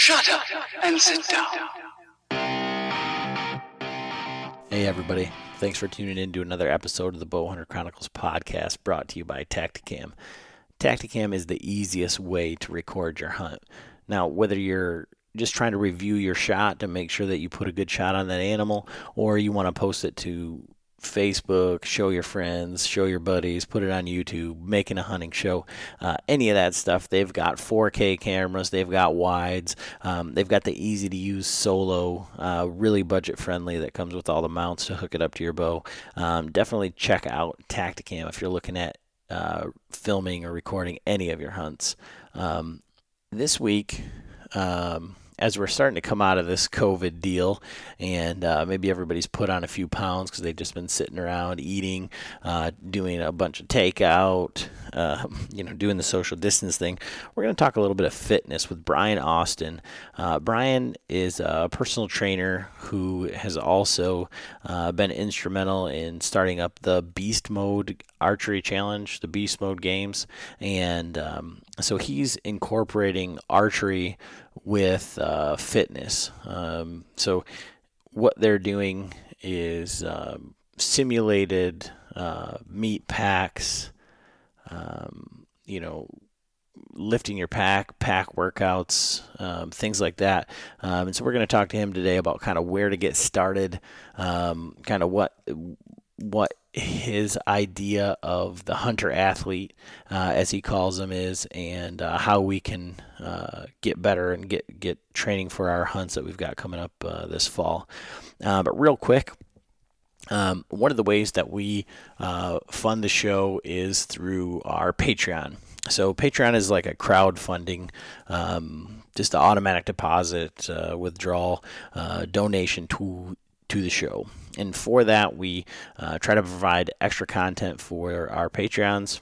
Shut up and sit down. Hey everybody, thanks for tuning in to another episode of the Bowhunter Chronicles podcast brought to you by Tacticam. Tacticam is the easiest way to record your hunt. Now, whether you're just trying to review your shot to make sure that you put a good shot on that animal, or you want to post it to Facebook, show your friends, show your buddies, put it on YouTube, making a hunting show, any of that stuff. They've got 4K cameras, they've got wides, they've got the easy to use solo, really budget friendly that comes with all the mounts to hook it up to your bow. Definitely check out Tacticam if you're looking at filming or recording any of your hunts. This week, as we're starting to come out of this COVID deal, and maybe everybody's put on a few pounds because they've just been sitting around eating, doing a bunch of takeout, doing the social distance thing, we're going to talk a little bit of fitness with Brian Austin. Brian is a personal trainer who has also been instrumental in starting up the Beast Mode Archery Challenge, the Beast Mode Games, and so he's incorporating archery with fitness. So what they're doing is simulated meat packs, lifting your pack workouts, things like that. And so we're going to talk to him today about kind of where to get started, kind of what his idea of the hunter athlete, as he calls them, is, and how we can get better and get training for our hunts that we've got coming up this fall. But real quick, one of the ways that we fund the show is through our Patreon. So Patreon is like a crowdfunding, just an automatic deposit, withdrawal, donation to the show. And for that, we try to provide extra content for our Patreons.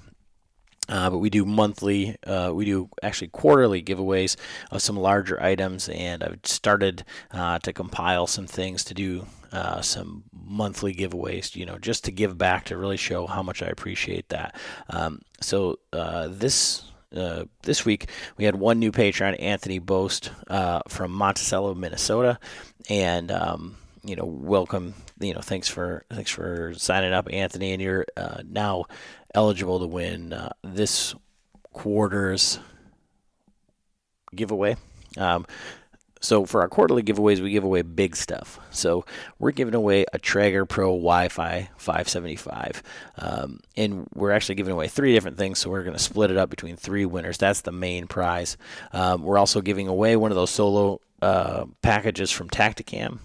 But we do actually quarterly giveaways of some larger items, and I've started to compile some things to do some monthly giveaways, just to give back, to really show how much I appreciate that. So this week we had one new patron, Anthony Boast, from Monticello, Minnesota, and welcome. Thanks for signing up, Anthony, and you're now eligible to win this quarter's giveaway. So for our quarterly giveaways, we give away big stuff. So we're giving away a Traeger Pro Wi-Fi 575. And we're actually giving away 3 different things, so we're going to split it up between 3 winners. That's the main prize. We're also giving away one of those solo packages from Tacticam,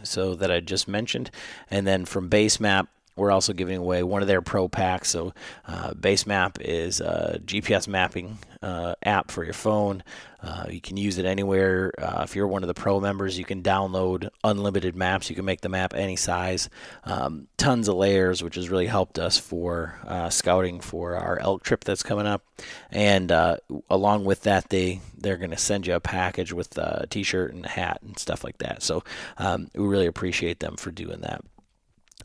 so that I just mentioned. And then from Basemap, we're also giving away one of their pro packs. So Basemap is a GPS mapping app for your phone. You can use it anywhere. If you're one of the pro members, you can download unlimited maps. You can make the map any size. Tons of layers, which has really helped us for scouting for our elk trip that's coming up. And along with that, they're going to send you a package with a t-shirt and a hat and stuff like that. So we really appreciate them for doing that.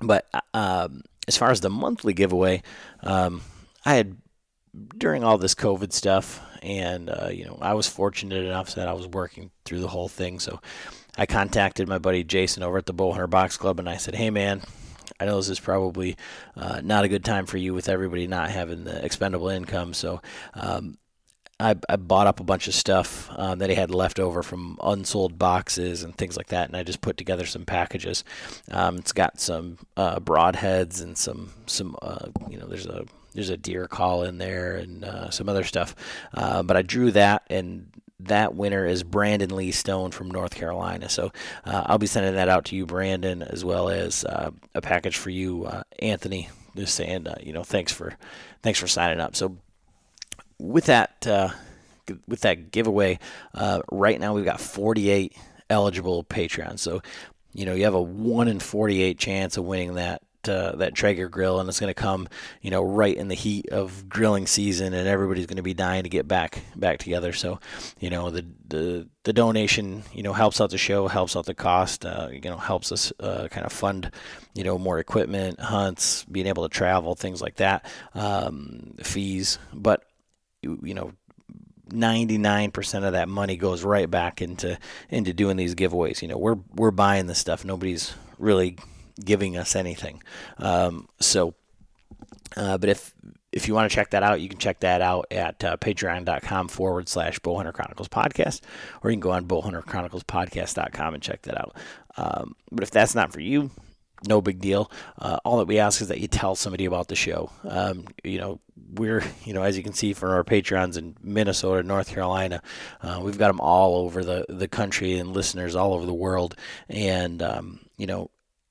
But as far as the monthly giveaway, I had, during all this COVID stuff, and I was fortunate enough that I was working through the whole thing. So I contacted my buddy Jason over at the Bowhunter Box Club, and I said, "Hey man, I know this is probably not a good time for you with everybody not having the expendable income, so I bought up a bunch of stuff that he had left over from unsold boxes and things like that, and I just put together some packages. It's got some broadheads and some there's a deer call in there and some other stuff. But I drew that, and that winner is Brandon Lee Stone from North Carolina. So I'll be sending that out to you, Brandon, as well as a package for you, Anthony. Just saying, thanks for signing up. So with that giveaway, right now we've got 48 eligible Patreons. So, you have a 1 in 48 chance of winning that Traeger grill, and it's going to come, right in the heat of grilling season, and everybody's going to be dying to get back together. So, the donation, helps out the show, helps out the cost, helps us kind of fund, more equipment, hunts, being able to travel, things like that, fees. But 99% of that money goes right back into doing these giveaways. We're buying this stuff. Nobody's really giving us anything. But if you want to check that out, you can check that out at patreon.com/Bowhunter Chronicles Podcast, or you can go on bowhunterchroniclespodcast.com and check that out. But if that's not for you, no big deal. All that we ask is that you tell somebody about the show. We're, as you can see from our Patreons in Minnesota, North Carolina, we've got them all over the country and listeners all over the world. And,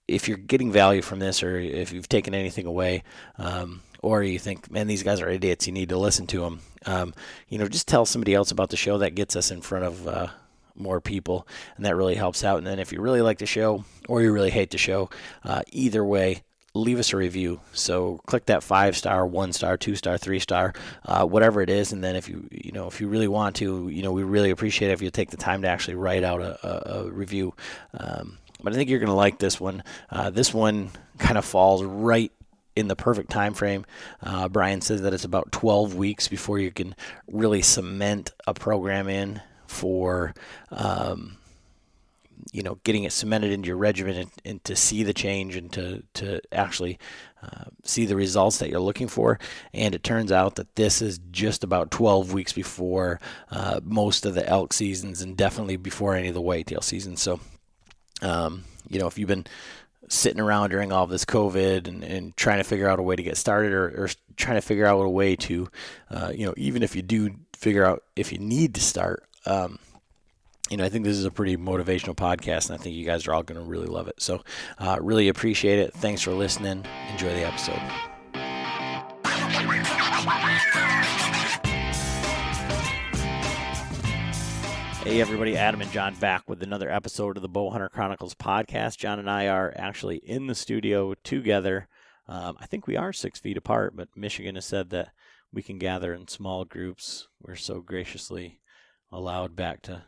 if you're getting value from this, or if you've taken anything away, or you think, man, these guys are idiots, you need to listen to them, just tell somebody else about the show. That gets us in front of more people, and that really helps out. And then if you really like the show or you really hate the show, either way, leave us a review. So click that 5-star, 1-star, 2-star, 3-star, whatever it is. And then if you really want to, we really appreciate it if you take the time to actually write out a review. But I think you're going to like this one. This one kind of falls right in the perfect time frame. Brian says that it's about 12 weeks before you can really cement a program in for, getting it cemented into your regimen and to see the change and to actually see the results that you're looking for. And it turns out that this is just about 12 weeks before most of the elk seasons, and definitely before any of the whitetail seasons. So, if you've been sitting around during all of this COVID and trying to figure out a way to get started, or trying to figure out a way to, even if you do figure out if you need to start, I think this is a pretty motivational podcast, and I think you guys are all going to really love it. So really appreciate it. Thanks for listening. Enjoy the episode. Hey everybody, Adam and John back with another episode of the Bowhunter Chronicles podcast. John and I are actually in the studio together. I think we are 6 feet apart, but Michigan has said that we can gather in small groups. We're so graciously allowed back to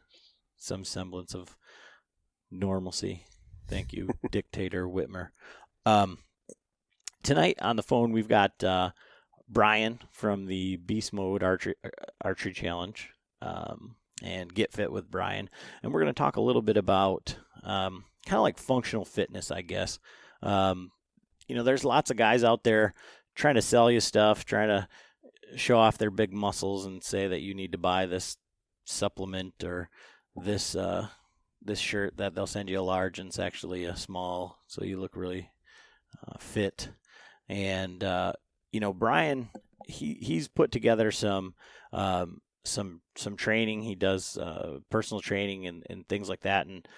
some semblance of normalcy. Thank you, Dictator Whitmer. Tonight on the phone, we've got Brian from the Beast Mode Archery Challenge. And Get Fit with Brian. And we're going to talk a little bit about kind of like functional fitness, I guess. There's lots of guys out there trying to sell you stuff, trying to show off their big muscles and say that you need to buy this supplement or this shirt that they'll send you a large and it's actually a small, so you look really fit. And, Brian, he's put together some training. He does personal training and things like that. And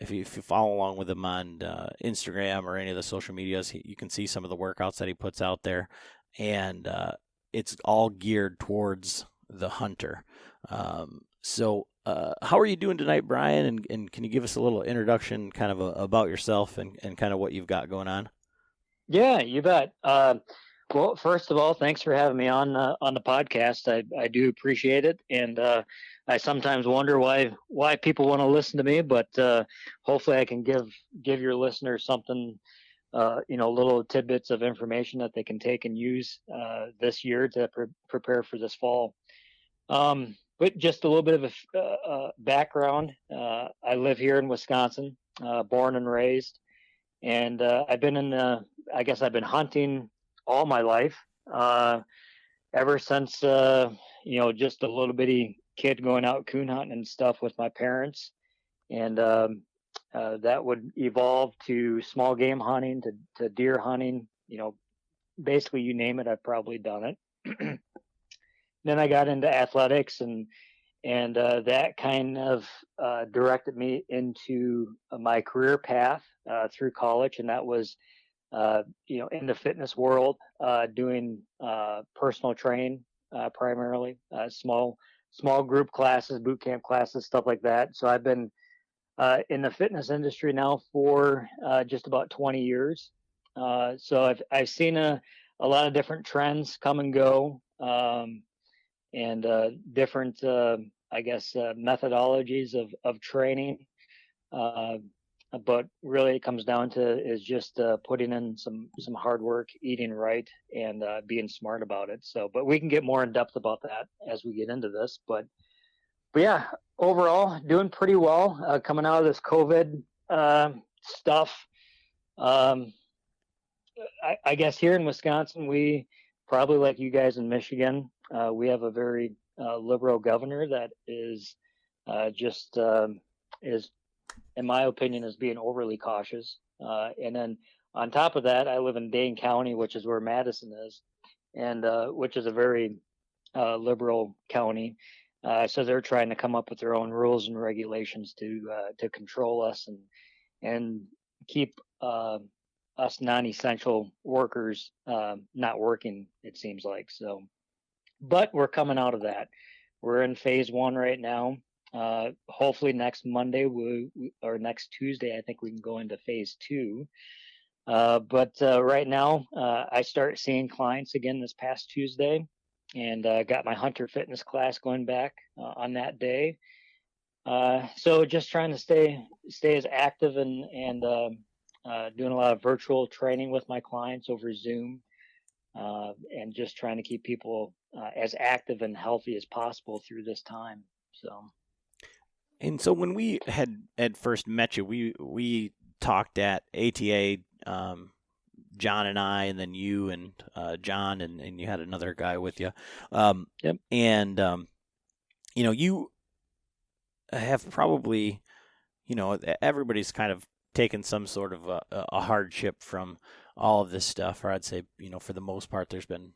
if you follow along with him on Instagram or any of the social medias, you can see some of the workouts that he puts out there. And it's all geared towards the hunter. So how are you doing tonight, Brian? And can you give us a little introduction kind of about yourself and kind of what you've got going on? Yeah, you bet. Well, first of all, thanks for having me on the podcast. I do appreciate it, and I sometimes wonder why people want to listen to me. But hopefully, I can give your listeners something, little tidbits of information that they can take and use this year to prepare for this fall. But just a little bit of a background. I live here in Wisconsin, born and raised, and I've been hunting all my life, ever since, just a little bitty kid going out coon hunting and stuff with my parents. And that would evolve to small game hunting, to deer hunting, basically you name it, I've probably done it. Then I got into athletics and that kind of directed me into my career path through college. And that was in the fitness world, doing personal training primarily, small group classes, boot camp classes, stuff like that. So I've been in the fitness industry now for just about 20 years. So I've seen a lot of different trends come and go, and different methodologies of training. but really it comes down to is just putting in some hard work, eating right, and being smart about it. So, but we can get more in depth about that as we get into this. But yeah, overall doing pretty well coming out of this COVID stuff. Um, I guess here in Wisconsin, we probably like you guys in Michigan, we have a very liberal governor that is just is, in my opinion, is being overly cautious. And then on top of that, I live in Dane County, which is where Madison is, and which is a very liberal county. So they're trying to come up with their own rules and regulations to control us and keep us non-essential workers not working. It seems like so, but we're coming out of that. We're in phase one right now. Hopefully next Monday or next Tuesday, I think we can go into phase two. But right now, I start seeing clients again this past Tuesday, and got my hunter fitness class going back on that day. So just trying to stay as active and doing a lot of virtual training with my clients over Zoom, and just trying to keep people as active and healthy as possible through this time. So. And so when we had first met you, we talked at ATA, John and I, and then you and John, and you had another guy with you. Yep. And you have probably, everybody's kind of taken some sort of a hardship from all of this stuff, or I'd say, for the most part, there's been,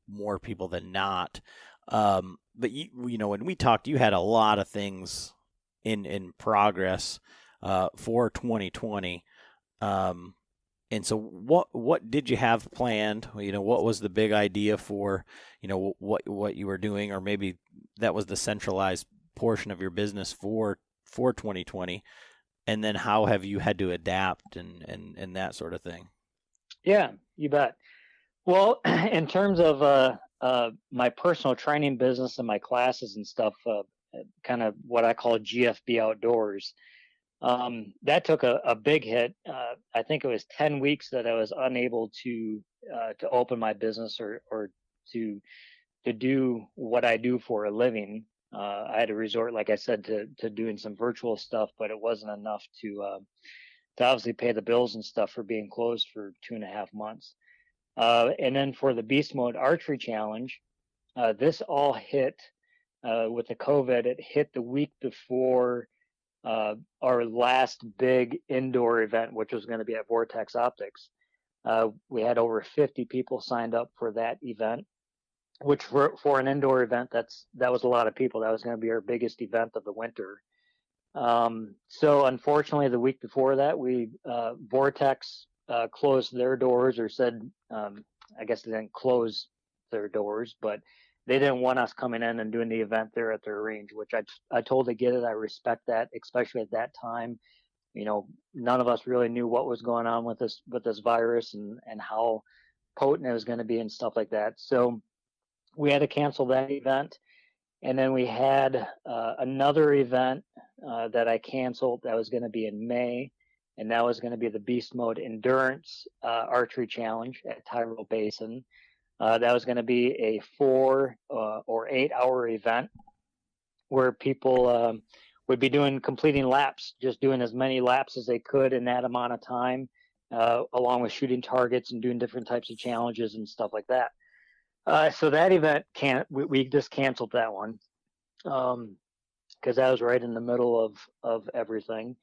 more people than not. But when we talked, you had a lot of things in progress for 2020. And so what did you have planned? What was the big idea for, what you were doing, or maybe that was the centralized portion of your business for 2020, and then how have you had to adapt and that sort of thing? Yeah, you bet. Well, in terms of my personal training business and my classes and stuff, kind of what I call GFB Outdoors, that took a big hit. I think it was 10 weeks that I was unable to open my business or to do what I do for a living. I had to resort, like I said, to doing some virtual stuff, but it wasn't enough to obviously pay the bills and stuff for being closed for 2.5 months. And then for the Beast Mode Archery Challenge, this all hit with the COVID. It hit the week before our last big indoor event, which was going to be at Vortex Optics. We had over 50 people signed up for that event, which for an indoor event, that was a lot of people. That was going to be our biggest event of the winter. So unfortunately, the week before that, Vortex closed their doors, or said, I guess they didn't close their doors, but they didn't want us coming in and doing the event there at their range, which I totally get it. I respect that, especially at that time. None of us really knew what was going on with this virus and how potent it was going to be and stuff like that. So we had to cancel that event. And then we had another event that I canceled that was going to be in May, and that was going to be the Beast Mode Endurance Archery Challenge at Tyrrell Basin. That was going to be a 4 or 8 hour event where people would be completing laps, just doing as many laps as they could in that amount of time, along with shooting targets and doing different types of challenges and stuff like that. So that event we just canceled that one because that was right in the middle of everything.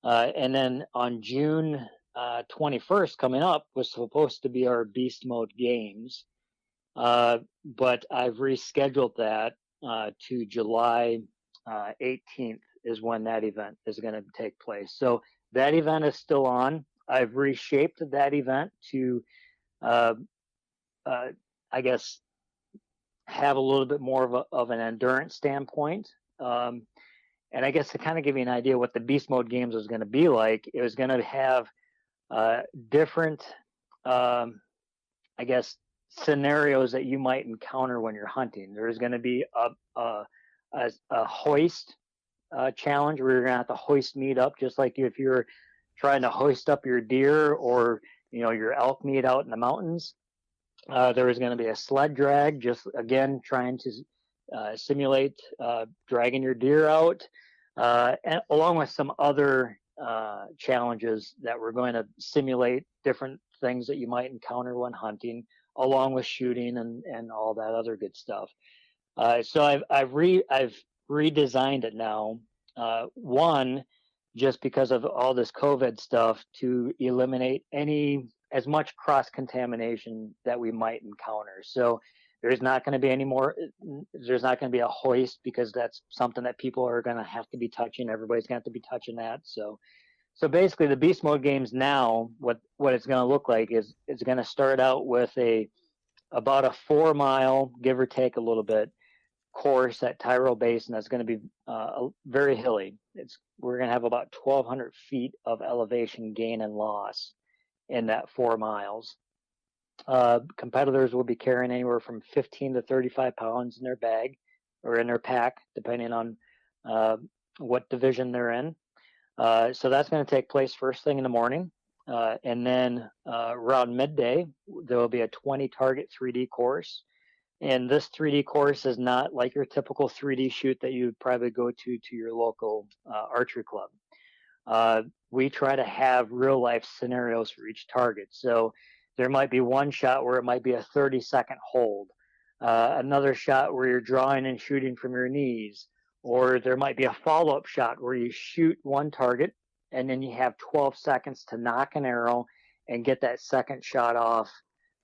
And then on June 21st coming up was supposed to be our Beast Mode Games. But I've rescheduled that to July 18th is when that event is going to take place. So that event is still on. I've reshaped that event to, I guess, have a little bit more of an endurance standpoint. And I guess to kind of give you an idea what the Beast Mode Games was going to be like, it was going to have different, I guess, scenarios that you might encounter when you're hunting. There's going to be a hoist challenge where you're going to have to hoist meat up, just like if you're trying to hoist up your deer or your elk meat out in the mountains. There was going to be a sled drag, just again trying to simulate dragging your deer out, and along with some other challenges that were going to simulate different things that you might encounter when hunting, along with shooting and all that other good stuff. So I've redesigned it now. One, just because of all this COVID stuff, to eliminate as much cross contamination that we might encounter. So there's not going to be there's not going to be a hoist, because that's something that people are going to have to be touching. Everybody's going to have to be touching that. So basically the beast mode games now, what it's going to look like is it's going to start out with about a 4 mile, give or take a little bit, course at Tyrol Basin that's going to be very hilly. We're going to have about 1,200 feet of elevation gain and loss in that 4 miles. Competitors will be carrying anywhere from 15 to 35 pounds in their bag or in their pack, depending on what division they're in. So that's going to take place first thing in the morning. And then around midday, there will be a 20 target 3D course. And this 3D course is not like your typical 3D shoot that you would probably go to your local archery club. We try to have real life scenarios for each target. So there might be one shot where it might be a 30-second hold, another shot where you're drawing and shooting from your knees, or there might be a follow-up shot where you shoot one target and then you have 12 seconds to nock an arrow and get that second shot off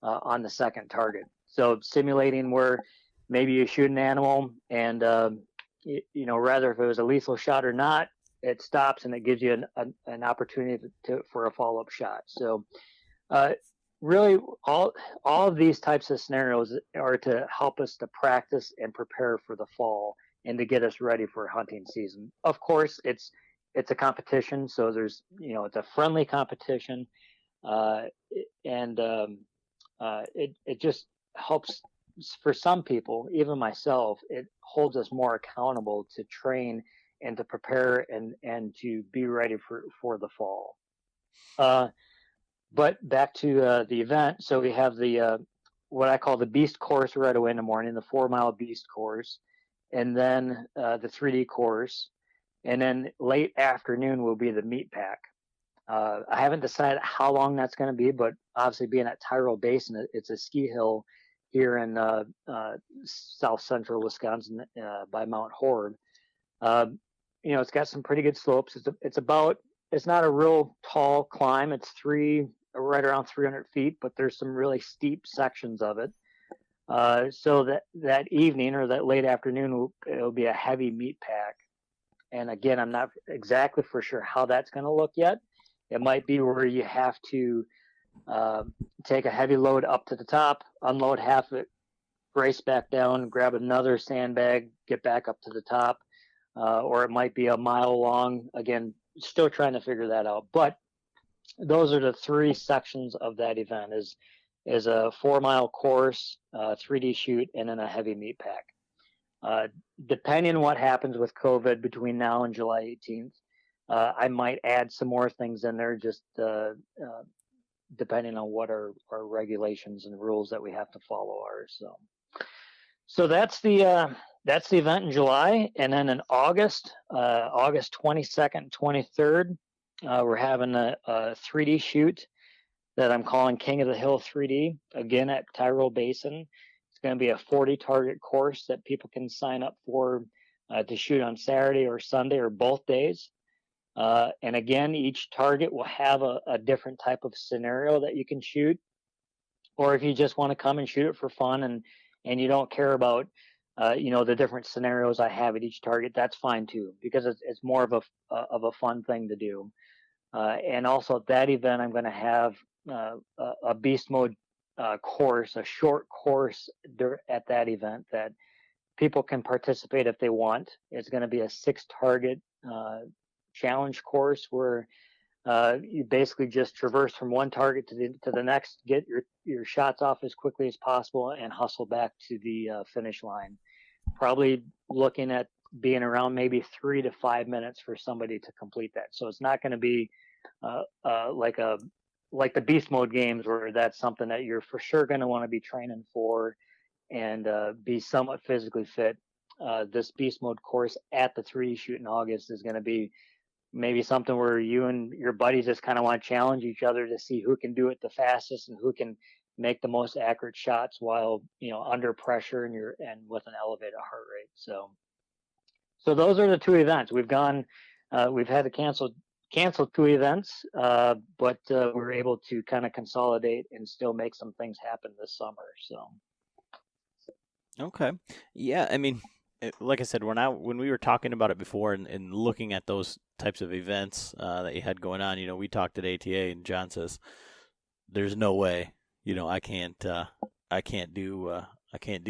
on the second target. So simulating where maybe you shoot an animal and, rather if it was a lethal shot or not, it stops and it gives you an opportunity for a follow-up shot. So really all of these types of scenarios are to help us to practice and prepare for the fall and to get us ready for hunting season. Of course, it's a competition, so there's, it's a friendly competition, and it just helps for some people, even myself. It holds us more accountable to train and to prepare and to be ready for the fall. But back to the event. So we have the what I call the beast course right away in the morning, the 4 mile beast course, and then the 3D course, and then late afternoon will be the meat pack. I haven't decided how long that's going to be, but obviously being at Tyrol Basin, it's a ski hill here in south central Wisconsin by Mount Horeb. It's got some pretty good slopes. It's not a real tall climb. It's right around 300 feet, but there's some really steep sections of it. So that evening or that late afternoon, it'll be a heavy meat pack. And again, I'm not exactly for sure how that's going to look yet. It might be where you have to take a heavy load up to the top, unload half of it, race back down, grab another sandbag, get back up to the top. Or it might be a mile long. Again, still trying to figure that out. But those are the three sections of that event: is a 4 mile course, 3D shoot, and then a heavy meat pack. Depending on what happens with COVID between now and July 18th, I might add some more things in there, just depending on what our regulations and rules that we have to follow are. So that's the event in July, and then in August 22nd, 23rd, we're having a 3D shoot that I'm calling King of the Hill 3D, again at Tyrol Basin. It's going to be a 40 target course that people can sign up for to shoot on Saturday or Sunday or both days. And again, each target will have a different type of scenario that you can shoot. Or if you just want to come and shoot it for fun and you don't care about the different scenarios I have at each target, that's fine too, because it's more of a fun thing to do. And also at that event, I'm going to have a beast mode course, a short course at that event that people can participate if they want. It's going to be a 6 target challenge course where you basically just traverse from one target to the next, get your shots off as quickly as possible, and hustle back to the finish line. Probably looking at being around maybe 3 to 5 minutes for somebody to complete that. So it's not going to be like the beast mode games where that's something that you're for sure going to want to be training for and be somewhat physically fit. This beast mode course at the 3D shoot in August is going to be maybe something where you and your buddies just kind of want to challenge each other to see who can do it the fastest and who can make the most accurate shots while under pressure and with an elevated heart rate. So those are the two events we've gone. We've had to cancel 2 events, but we're able to kind of consolidate and still make some things happen this summer. So. Okay. Yeah, I mean, like I said, when we were talking about it before and looking at those types of events that you had going on, we talked at ATA and John says, "There's no way, I can't do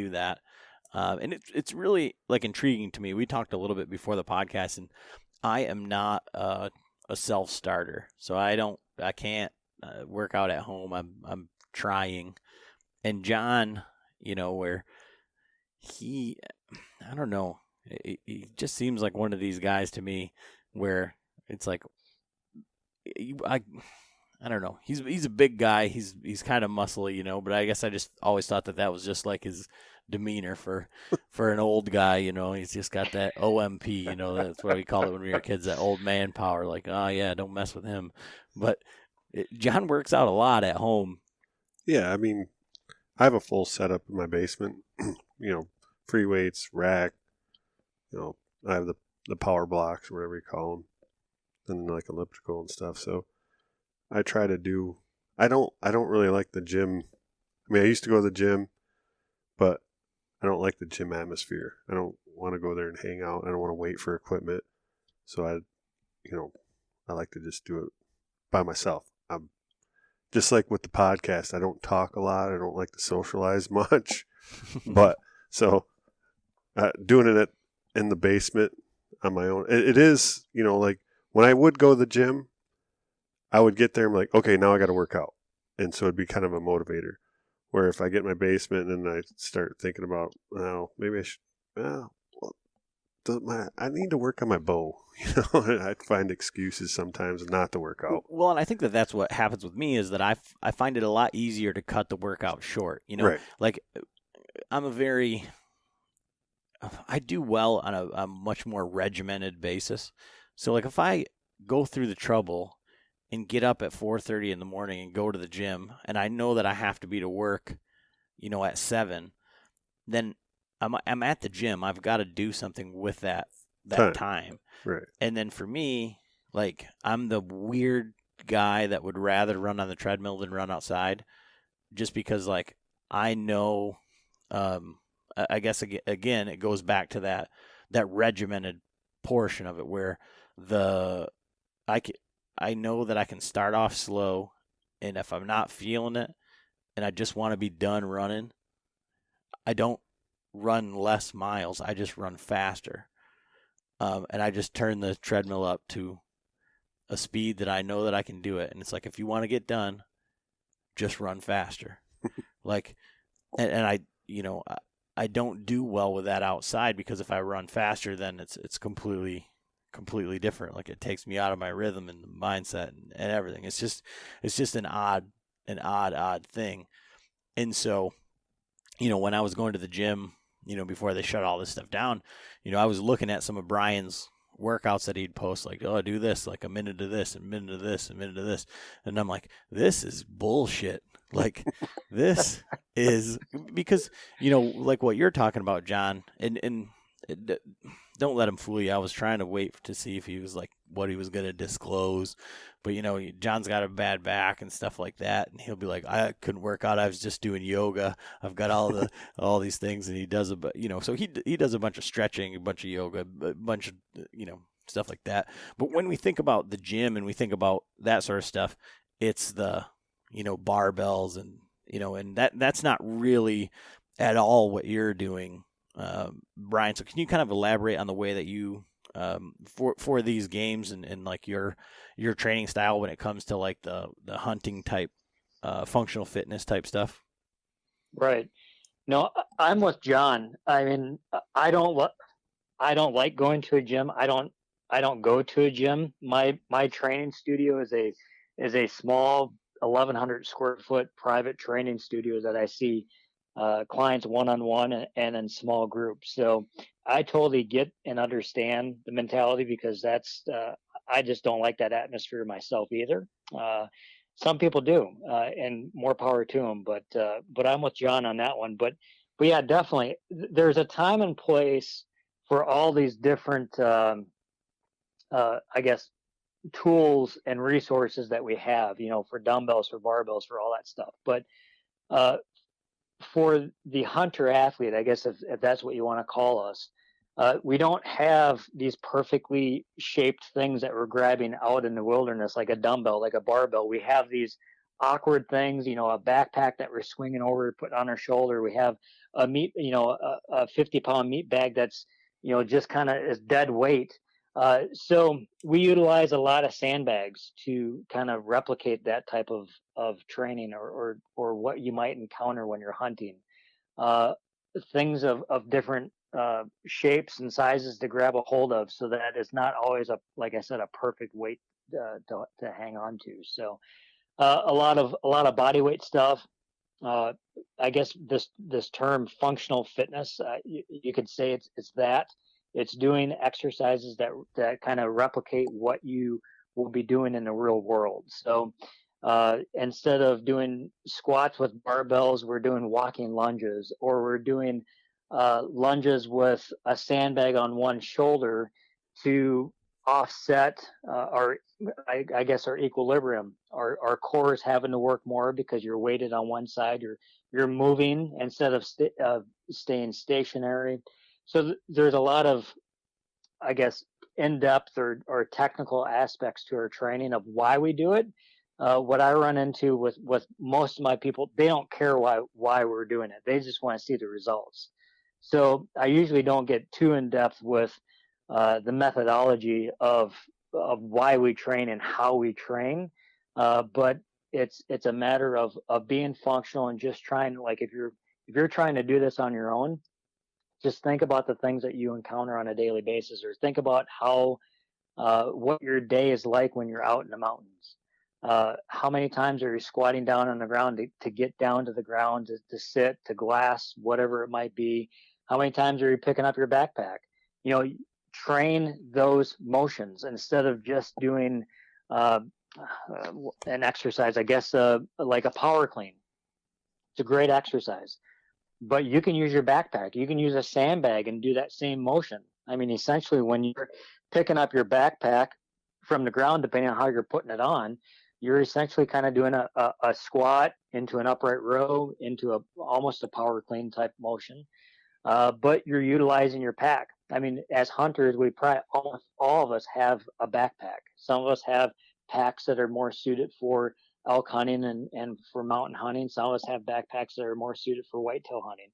that." And it's really like intriguing to me. We talked a little bit before the podcast, and I am not a self-starter, so I can't work out at home. I'm trying, and John, where I don't know, he just seems like one of these guys to me where it's like I don't know. He's a big guy. He's kind of muscly, but I guess I just always thought that was just like his demeanor for an old guy, He's just got that OMP, that's what we call it when we were kids, that old man power. Like, oh yeah, don't mess with him. But John works out a lot at home. Yeah, I mean, I have a full setup in my basement. Free weights, rack. I have the power blocks, or whatever you call them, and then like elliptical and stuff. So I try to do. I don't really like the gym. I mean, I used to go to the gym, but I don't like the gym atmosphere. I don't want to go there and hang out. I don't want to wait for equipment. So I like to just do it by myself. I'm just like with the podcast. I don't talk a lot. I don't like to socialize much, but so doing it in the basement on my own. It is, like when I would go to the gym, I would get there and be like, okay, now I got to work out. And so it'd be kind of a motivator. Where if I get in my basement and then I start thinking about, maybe I should, I need to work on my bow. I'd find excuses sometimes not to work out. Well, and I think that's what happens with me is that I find it a lot easier to cut the workout short. Right. Like I do well on a much more regimented basis. So like if I go through the trouble and get up at 4:30 in the morning and go to the gym, and I know that I have to be to work, at 7, then I'm at the gym. I've got to do something with that time. Right. And then for me, like I'm the weird guy that would rather run on the treadmill than run outside, just because like I know. I guess again it goes back to that regimented portion of it where I know that I can start off slow, and if I'm not feeling it and I just want to be done running, I don't run less miles. I just run faster. And I just turn the treadmill up to a speed that I know that I can do it. And it's like, if you want to get done, just run faster. Like, and I don't do well with that outside, because if I run faster, then it's completely different. Like it takes me out of my rhythm and mindset and everything. It's just an odd thing. And so, when I was going to the gym, before they shut all this stuff down, I was looking at some of Brian's workouts that he'd post, like, oh, do this, like a minute of this, a minute of this, a minute of this. And I'm like, this is bullshit. Like this is because, like what you're talking about, John, and don't let him fool you. I was trying to wait to see if he was like what he was going to disclose, but John's got a bad back and stuff like that. And he'll be like, I couldn't work out. I was just doing yoga. I've got all these things. And he does so he does a bunch of stretching, a bunch of yoga, a bunch of, stuff like that. But when we think about the gym and we think about that sort of stuff, it's the, barbells and, and that's not really at all what you're doing, Brian. So can you kind of elaborate on the way that you, for these games and like your training style when it comes to like the hunting type, functional fitness type stuff? Right. No, I'm with John. I mean, I don't I don't like going to a gym. I don't go to a gym. My training studio is a small 1,100 square foot private training studio that I see clients one on one and in small groups. So I totally get and understand the mentality, because I just don't like that atmosphere myself either. Some people do, and more power to them. But I'm with John on that one. But yeah, definitely, there's a time and place for all these different, I guess, tools and resources that we have. For dumbbells, for barbells, for all that stuff. But uh, for the hunter athlete, I guess if that's what you want to call us, we don't have these perfectly shaped things that we're grabbing out in the wilderness, like a dumbbell, like a barbell. We have these awkward things, a backpack that we're swinging over, put on our shoulder. We have a 50-pound meat bag that's, just kind of is dead weight. So we utilize a lot of sandbags to kind of replicate that type of training, or what you might encounter when you're hunting. Uh, Things of different shapes and sizes to grab a hold of, so that it's not always like I said, a perfect weight to hang on to. So a lot of body weight stuff. Uh, I guess this term functional fitness, you could say it's that. It's doing exercises that kind of replicate what you will be doing in the real world. So instead of doing squats with barbells, we're doing walking lunges, or we're doing lunges with a sandbag on one shoulder to offset I guess our equilibrium. Our core is having to work more because you're weighted on one side. You're moving instead of staying stationary. So there's a lot of, I guess, in-depth or technical aspects to our training of why we do it. What I run into with most of my people, they don't care why we're doing it. They just want to see the results. So I usually don't get too in depth with the methodology of why we train and how we train, but it's a matter of being functional and just trying. Like if you're trying to do this on your own, just think about the things that you encounter on a daily basis, or think about how what your day is like when you're out in the mountains. How many times are you squatting down on the ground to get down to the ground, to sit, to glass, whatever it might be? How many times are you picking up your backpack? Train those motions instead of just doing an exercise, I guess, like a power clean. It's a great exercise, but you can use your backpack. You can use a sandbag and do that same motion. I mean, essentially, when you're picking up your backpack from the ground, depending on how you're putting it on, you're essentially kind of doing a squat into an upright row, into almost a power clean type motion. But you're utilizing your pack. I mean, as hunters, we probably almost all of us have a backpack. Some of us have packs that are more suited for elk hunting and for mountain hunting. Some of us have backpacks that are more suited for whitetail hunting.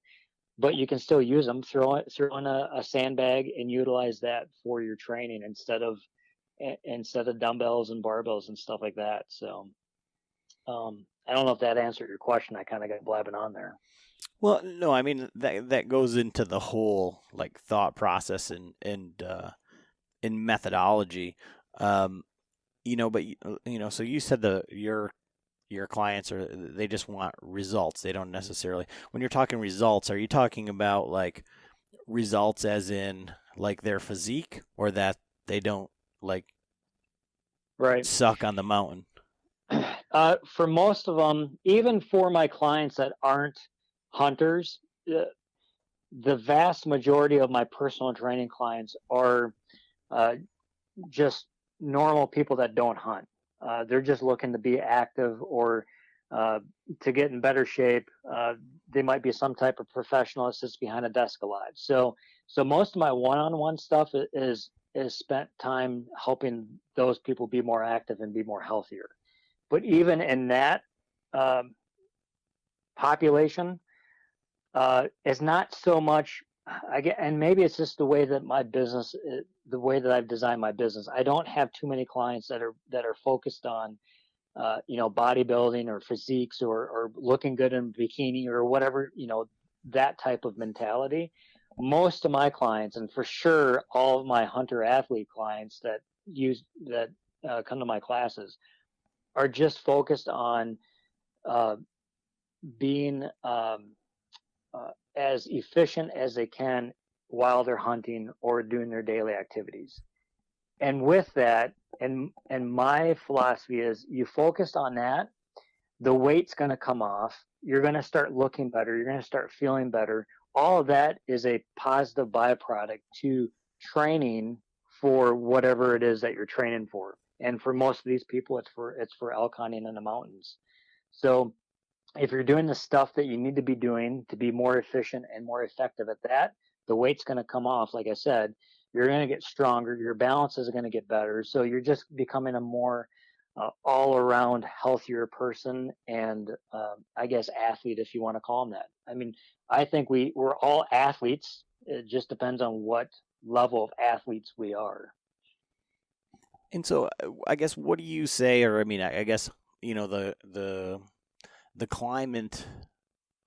But you can still use them. Throw in a sandbag and utilize that for your training instead of dumbbells and barbells and stuff like that. So I don't know if that answered your question. I kind of got blabbing on there. Well, no, I mean that goes into the whole like thought process and in methodology, but so you said your clients they just want results. They don't necessarily. When you're talking results, are you talking about like results as in like their physique, or that they don't like suck on the mountain? For most of them, even for my clients that aren't hunters, the vast majority of my personal training clients are just normal people that don't hunt. They're just looking to be active or to get in better shape. They might be some type of professional that sits behind a desk a lot. So most of my one-on-one stuff is spent time helping those people be more active and be more healthier. But even in that population, is not so much. And maybe it's just the way that my business, the way that I've designed my business. I don't have too many clients that are focused on, bodybuilding or physiques or looking good in a bikini or whatever, that type of mentality. most of my clients, and for sure all of my hunter athlete clients that come to my classes, are just focused on being as efficient as they can while they're hunting or doing their daily activities. And with that, and my philosophy is, you focus on that, the weight's going to come off. You're going to start looking better. You're going to start feeling better. All of that is a positive byproduct to training for whatever it is that you're training for. And for most of these people, it's for elk hunting in the mountains. So if you're doing the stuff that you need to be doing to be more efficient and more effective at that, the weight's going to come off. Like I said, you're going to get stronger. Your balance is going to get better. So you're just becoming a more all-around healthier person, and I guess athlete, if you want to call them that. I mean, I think we're all athletes. It just depends on what level of athletes we are. And so, I guess, what do you say? Or I mean, I guess the climate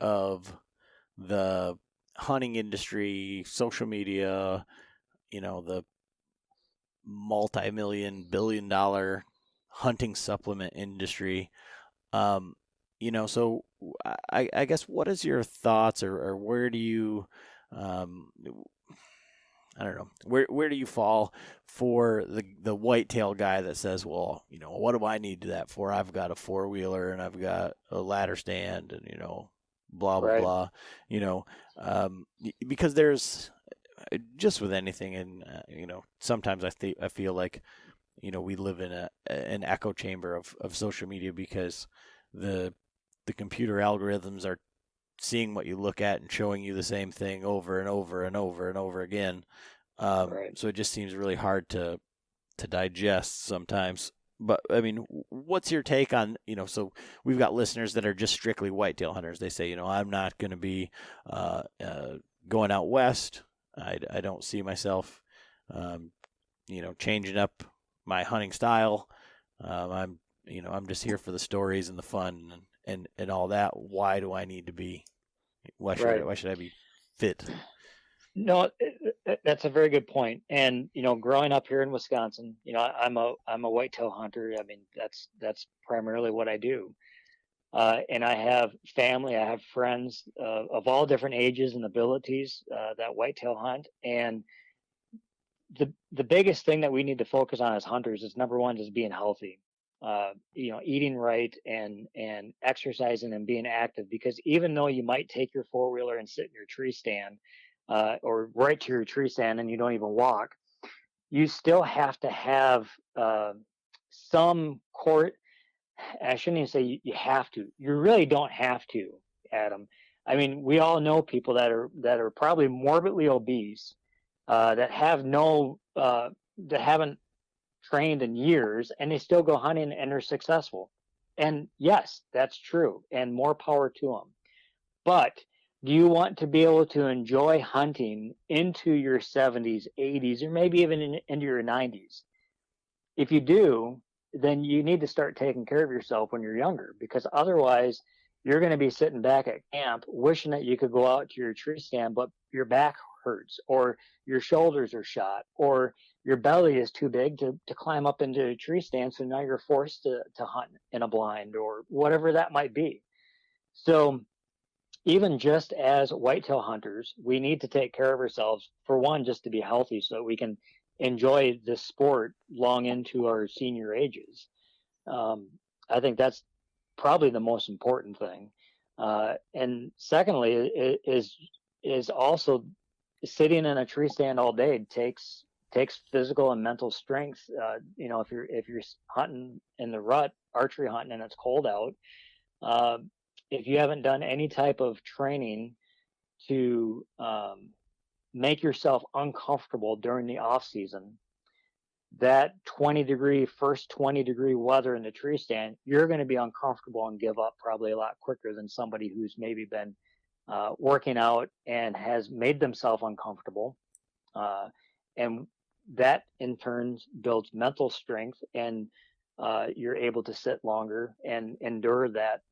of the hunting industry, social media, the multi-million, billion-dollar hunting supplement industry. So I guess, what is your thoughts, or where do you, I don't know, where do you fall for the whitetail guy that says, well, what do I need that for? I've got a 4-wheeler and I've got a ladder stand and, blah, blah, Right. blah, because there's just with anything. And, sometimes I feel like, we live in an echo chamber of social media, because the computer algorithms are seeing what you look at and showing you the same thing over and over and over and over again. Right. So it just seems really hard to digest sometimes. But I mean, what's your take on, so we've got listeners that are just strictly whitetail hunters. They say, I'm not going to be going out west. I don't see myself, changing up my hunting style. I'm just here for the stories and the fun and all that. Why do I need to be? Why should I be fit? No, that's a very good point. And growing up here in Wisconsin, I'm a whitetail hunter. I mean, that's primarily what I do. And I have family, I have friends of all different ages and abilities that whitetail hunt. And the biggest thing that we need to focus on as hunters is, number one, is being healthy. Eating right and exercising and being active, because even though you might take your 4-wheeler and sit in your tree stand, or right to your tree stand, and you don't even walk, you still have to have some core. I shouldn't even say you have to. You really don't have to, Adam. I mean, we all know people that are probably morbidly obese, that haven't trained in years, and they still go hunting and are successful. And yes, that's true, and more power to them. But do you want to be able to enjoy hunting into your 70s, 80s, or maybe even into your 90s? If you do, then you need to start taking care of yourself when you're younger, because otherwise you're going to be sitting back at camp wishing that you could go out to your tree stand, but your back hurts, or your shoulders are shot, or your belly is too big to climb up into a tree stand. So now you're forced to hunt in a blind, or whatever that might be. So even just as whitetail hunters, we need to take care of ourselves, for one, just to be healthy so that we can enjoy this sport long into our senior ages. I think that's probably the most important thing. And secondly, is also sitting in a tree stand all day takes physical and mental strength. If you're hunting in the rut, archery hunting, and it's cold out, if you haven't done any type of training to make yourself uncomfortable during the off season, that 20 degree weather in the tree stand, you're going to be uncomfortable and give up probably a lot quicker than somebody who's maybe been working out and has made themselves uncomfortable. And that in turn builds mental strength, and you're able to sit longer and endure that,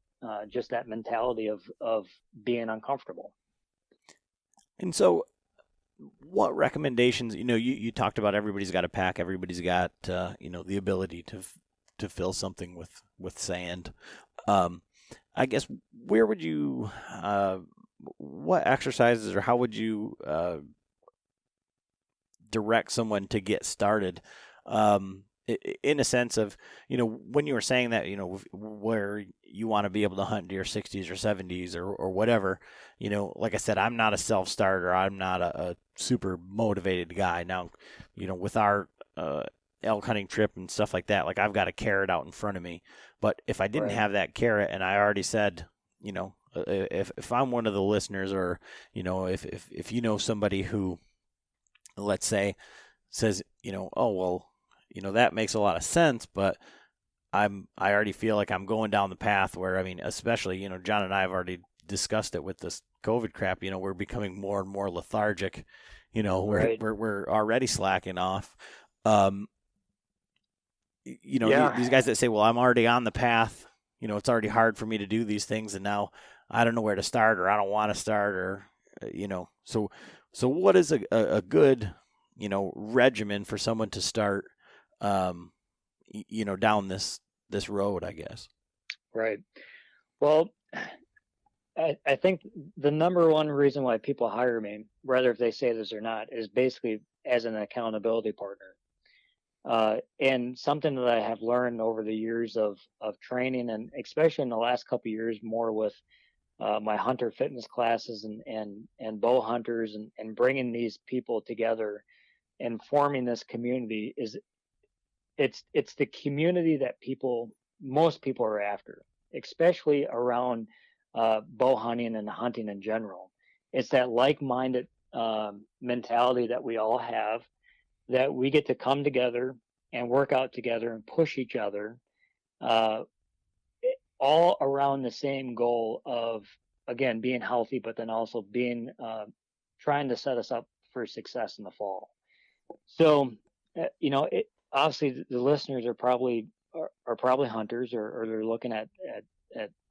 just that mentality of being uncomfortable. And so, what recommendations, you talked about everybody's got a pack, everybody's got, the ability to fill something with sand. I guess where would you, what exercises or how would you direct someone to get started? In a sense of, when you were saying that, where you want to be able to hunt deer 60s or 70s or whatever, like I said, I'm not a self-starter. I'm not a super motivated guy. Now, with our elk hunting trip and stuff like that, like I've got a carrot out in front of me. But if I didn't Right. have that carrot and I already said, if I'm one of the listeners or, if somebody who, let's say, says, oh, well, that makes a lot of sense, but I already feel like I'm going down the path where, I mean, especially, John and I have already discussed it with this COVID crap, we're becoming more and more lethargic, Right. we're already slacking off. Yeah. These guys that say, well, I'm already on the path, it's already hard for me to do these things. And now I don't know where to start, or I don't want to start, or, so what is a good, regimen for someone to start, down this road, I guess. Right. Well, I think the number one reason why people hire me, whether if they say this or not, is basically as an accountability partner. And something that I have learned over the years of training, and especially in the last couple of years, more with my hunter fitness classes and bow hunters and bringing these people together and forming this community, is it's the community that most people are after, especially around bow hunting and hunting in general. It's that like-minded mentality that we all have, that we get to come together and work out together and push each other, uh, all around the same goal of, again, being healthy, but then also being trying to set us up for success in the fall. So, obviously the listeners are probably hunters, or they're looking at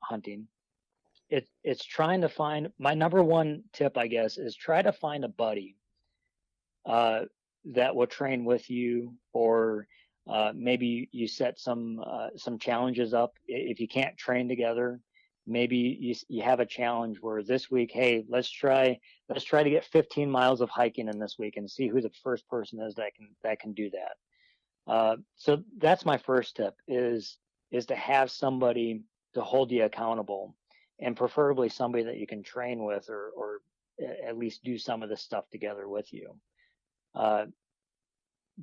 hunting. It's trying to find, my number one tip, I guess, is try to find a buddy uh, that will train with you, or maybe you set some challenges up. If you can't train together, maybe you have a challenge where this week, hey, let's try to get 15 miles of hiking in this week and see who the first person is that can do that. So that's my first tip, is to have somebody to hold you accountable, and preferably somebody that you can train with, or at least do some of this stuff together with you. Uh,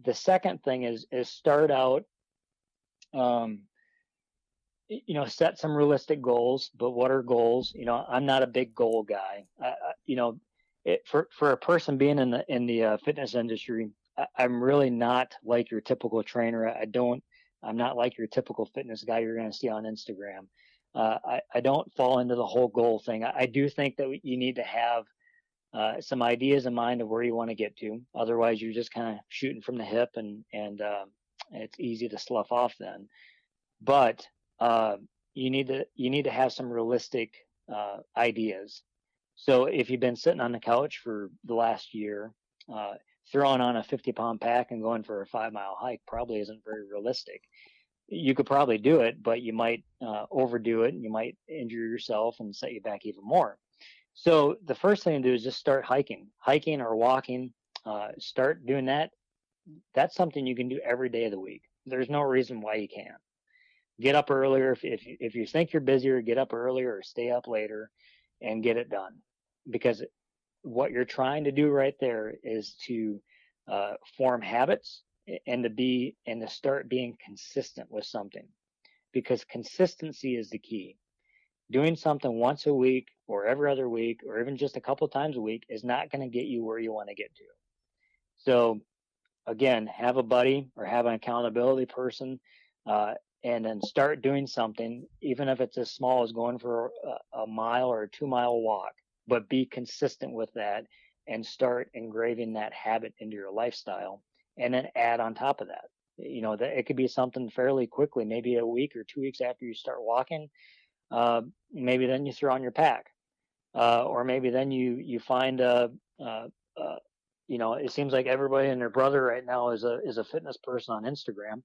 the second thing is start out, um, set some realistic goals. But what are goals? I'm not a big goal guy. For a person being in the fitness industry, I'm really not like your typical trainer. I'm not like your typical fitness guy you're going to see on Instagram. I don't fall into the whole goal thing. I do think that you need to have some ideas in mind of where you want to get to. Otherwise, you're just kind of shooting from the hip, and it's easy to slough off then. But you need to have some realistic ideas. So if you've been sitting on the couch for the last year, throwing on a 50-pound pack and going for a 5-mile hike probably isn't very realistic. You could probably do it, but you might overdo it, and you might injure yourself and set you back even more. So the first thing to do is just start hiking or walking. Start doing that. That's something you can do every day of the week. There's no reason why you can't. Get up earlier. If you think you're busier, get up earlier or stay up later and get it done. Because what you're trying to do right there is to form habits, and to start being consistent with something. Because consistency is the key. Doing something once a week or every other week, or even just a couple times a week, is not going to get you where you want to get to. So again, have a buddy or have an accountability person, and then start doing something, even if it's as small as going for a mile or a 2-mile walk, but be consistent with that, and start engraving that habit into your lifestyle, and then add on top of that. That it could be something fairly quickly, maybe a week or 2 weeks after you start walking. Maybe then you throw on your pack, or maybe then you find a it seems like everybody and their brother right now is a fitness person on Instagram.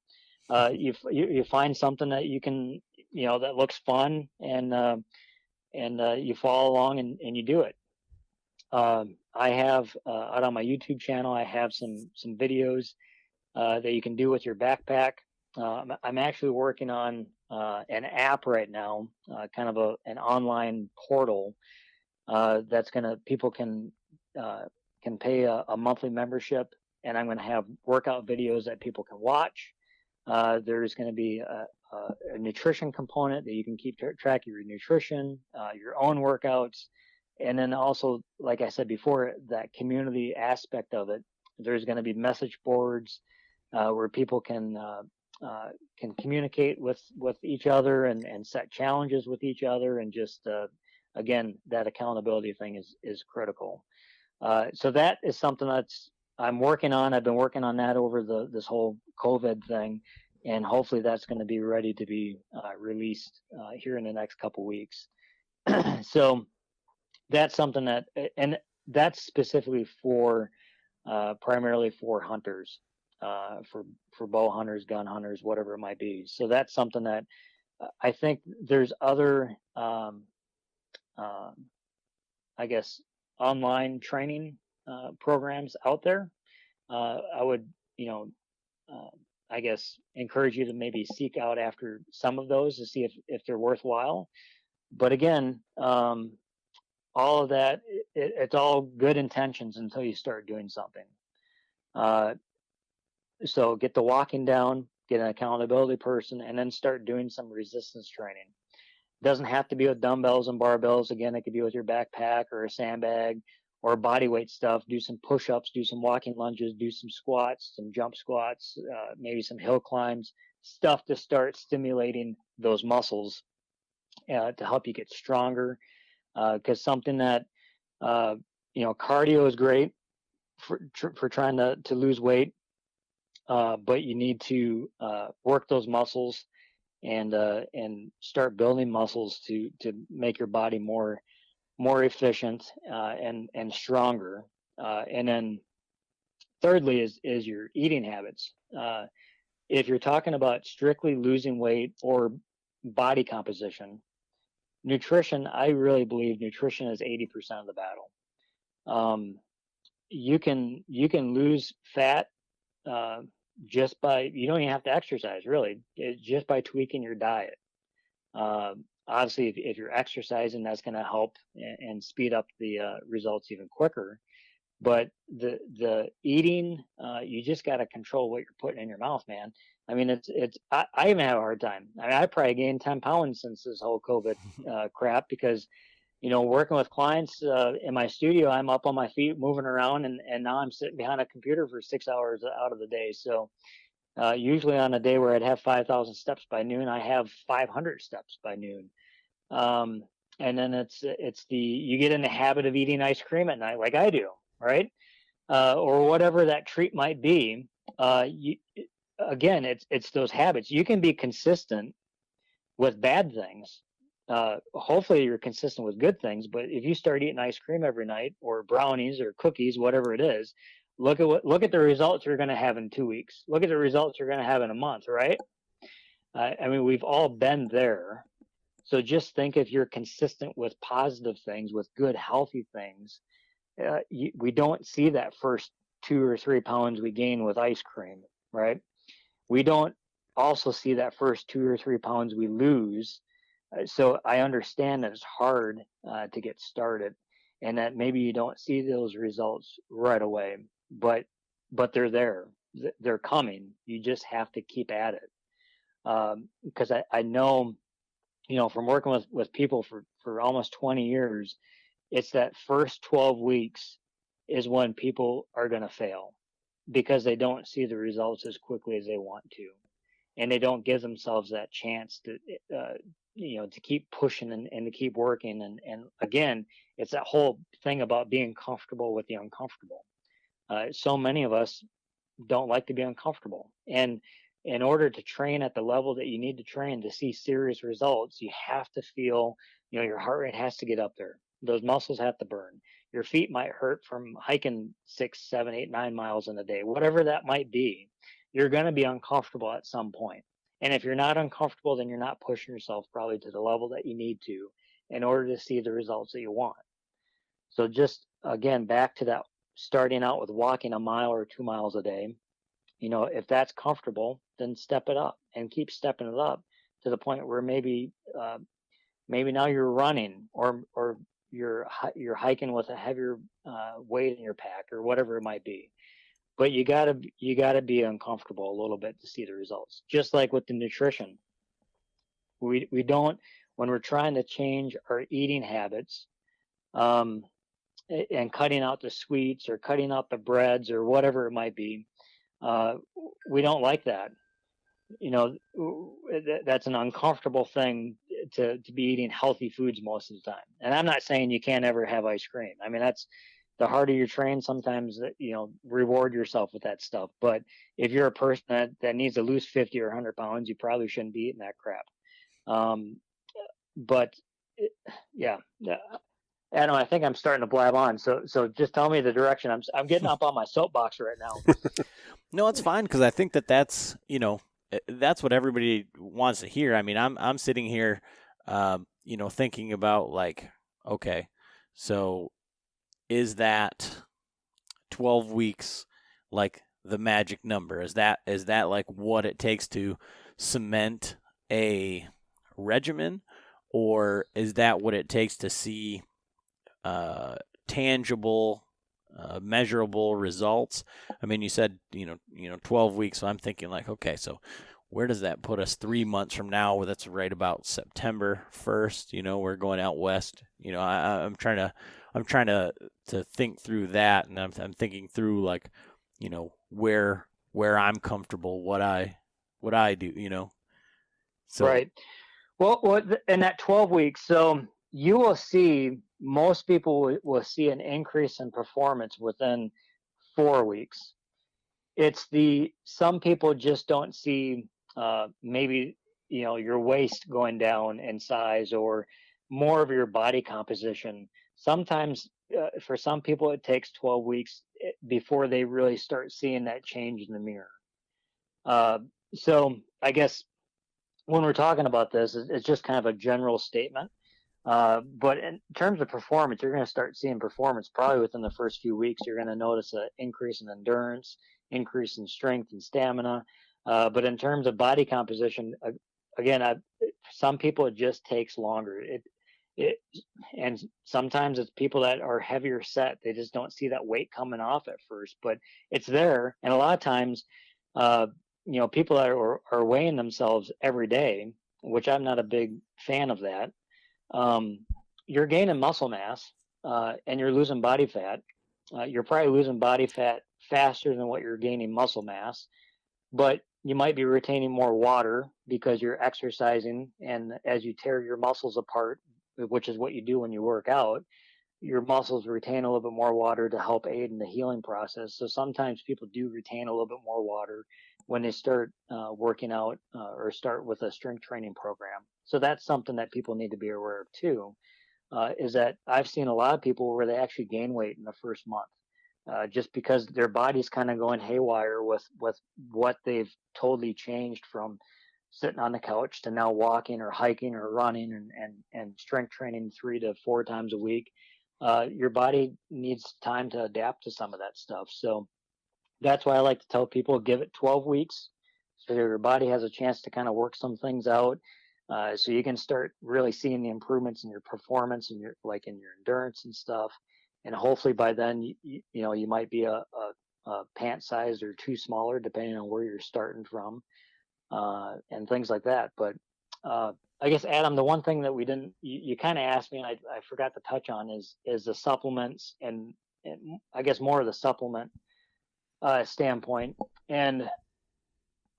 You find something that you can, that looks fun, and you follow along and you do it. I have out on my YouTube channel, I have some videos that you can do with your backpack. I'm actually working on an app right now, kind of an online portal that's people can pay a monthly membership, and I'm going to have workout videos that people can watch. There's going to be a nutrition component that you can keep track of your nutrition, your own workouts, and then also, like I said before, that community aspect of it. There's going to be message boards where people can communicate with each other and set challenges with each other, and just again, that accountability thing is critical. So that is something I'm working on. I've been working on that over this whole COVID thing, and hopefully that's going to be ready to be released here in the next couple weeks. So that's something and that's specifically for primarily for hunters, for bow hunters, gun hunters, whatever it might be. So that's something that I think there's other, I guess, online training programs out there. I would, I guess, encourage you to maybe seek out after some of those to see if they're worthwhile. But again, all of that, it's all good intentions until you start doing something. So get the walking down, get an accountability person, and then start doing some resistance training. It doesn't have to be with dumbbells and barbells. Again, it could be with your backpack or a sandbag or body weight stuff. Do some push-ups, do some walking lunges, do some squats, some jump squats, maybe some hill climbs, stuff to start stimulating those muscles to help you get stronger. Because something that, cardio is great for trying to lose weight, but you need to work those muscles and start building muscles to make your body more efficient and stronger. And then thirdly is your eating habits. If you're talking about strictly losing weight or body composition, nutrition, I really believe nutrition is 80% of the battle. You can lose fat just by, you don't even have to exercise, really. It's just by tweaking your diet. Obviously, if you're exercising, that's going to help and speed up the results even quicker. But the eating, you just got to control what you're putting in your mouth, man. I mean, I even have a hard time. I mean, I probably gained 10 pounds since this whole COVID crap, because, working with clients in my studio, I'm up on my feet, moving around, and now I'm sitting behind a computer for 6 hours out of the day. So usually on a day where I'd have 5,000 steps by noon, I have 500 steps by noon. And then you get in the habit of eating ice cream at night, like I do, right? Or whatever that treat might be. Again, it's those habits. You can be consistent with bad things. Hopefully you're consistent with good things, but if you start eating ice cream every night, or brownies or cookies, whatever it is, look at the results you're going to have in 2 weeks. Look at the results you're going to have in a month, right? I mean, we've all been there. So just think, if you're consistent with positive things, with good, healthy things, we don't see that first 2 or 3 pounds we gain with ice cream, right? We don't also see that first 2 or 3 pounds we lose. So I understand that it's hard to get started, and that maybe you don't see those results right away, but they're there. They're coming. You just have to keep at it. Because I know, from working with people for almost 20 years, it's that first 12 weeks is when people are going to fail, because they don't see the results as quickly as they want to, and they don't give themselves that chance to to keep pushing and to keep working. And again, it's that whole thing about being comfortable with the uncomfortable. So many of us don't like to be uncomfortable, and in order to train at the level that you need to train to see serious results, you have to feel, your heart rate has to get up there. Those muscles have to burn. your feet might hurt from hiking 6, 7, 8, 9 miles in a day, whatever that might be. You're going to be uncomfortable at some point. And if you're not uncomfortable, then you're not pushing yourself probably to the level that you need to in order to see the results that you want. So just again, back to that, starting out with walking a mile or 2 miles a day. If that's comfortable, then step it up and keep stepping it up to the point where maybe now you're running or you're hiking with a heavier weight in your pack or whatever it might be. But you gotta be uncomfortable a little bit to see the results. Just like with the nutrition, we don't, when we're trying to change our eating habits, and cutting out the sweets or cutting out the breads or whatever it might be, we don't like that. That's an uncomfortable thing to be eating healthy foods most of the time. And I'm not saying you can't ever have ice cream. I mean, that's the harder you train, sometimes reward yourself with that stuff. But if you're a person that needs to lose 50 or 100 pounds, you probably shouldn't be eating that crap. But yeah, Adam, I think I'm starting to blab on. So just tell me the direction. I'm getting up on my soapbox right now. No, it's fine, because I think that's that's what everybody wants to hear. I mean, I'm sitting here, thinking about, like, okay, so is that 12 weeks like the magic number? Is that like what it takes to cement a regimen, or is that what it takes to see tangible, measurable results? I mean, you said 12 weeks, so I'm thinking, like, okay, so where does that put us 3 months from now? Well, that's right about September 1st. We're going out west. I'm trying to think through that, and I'm thinking through, like, where I'm comfortable, what I do. So right. Well, in that 12 weeks, so you will see, most people will see an increase in performance within 4 weeks. Some people just don't see maybe your waist going down in size or more of your body composition. Sometimes for some people it takes 12 weeks before they really start seeing that change in the mirror. So I guess when we're talking about this, it's just kind of a general statement. But in terms of performance, you're going to start seeing performance probably within the first few weeks. You're going to notice an increase in endurance, increase in strength and stamina. But in terms of body composition, again, some people it just takes longer. And sometimes it's people that are heavier set. They just don't see that weight coming off at first, but it's there. And a lot of times, people that are weighing themselves every day, which I'm not a big fan of that. You're gaining muscle mass, and you're losing body fat. You're probably losing body fat faster than what you're gaining muscle mass, but you might be retaining more water because you're exercising. And as you tear your muscles apart, which is what you do when you work out, your muscles retain a little bit more water to help aid in the healing process. So sometimes people do retain a little bit more water when they start working out or start with a strength training program. So that's something that people need to be aware of too, is that I've seen a lot of people where they actually gain weight in the first month, just because their body's kind of going haywire with what they've totally changed from sitting on the couch to now walking or hiking or running and strength training 3 to 4 times a week. Your body needs time to adapt to some of that stuff. So that's why I like to tell people, give it 12 weeks so your body has a chance to kind of work some things out, so you can start really seeing the improvements in your performance and in your endurance and stuff. And hopefully by then, you might be a pant size or 2 smaller, depending on where you're starting from, and things like that. But I guess, Adam, the one thing that you kind of asked me and I forgot to touch on is the supplements and I guess more of the supplement standpoint. And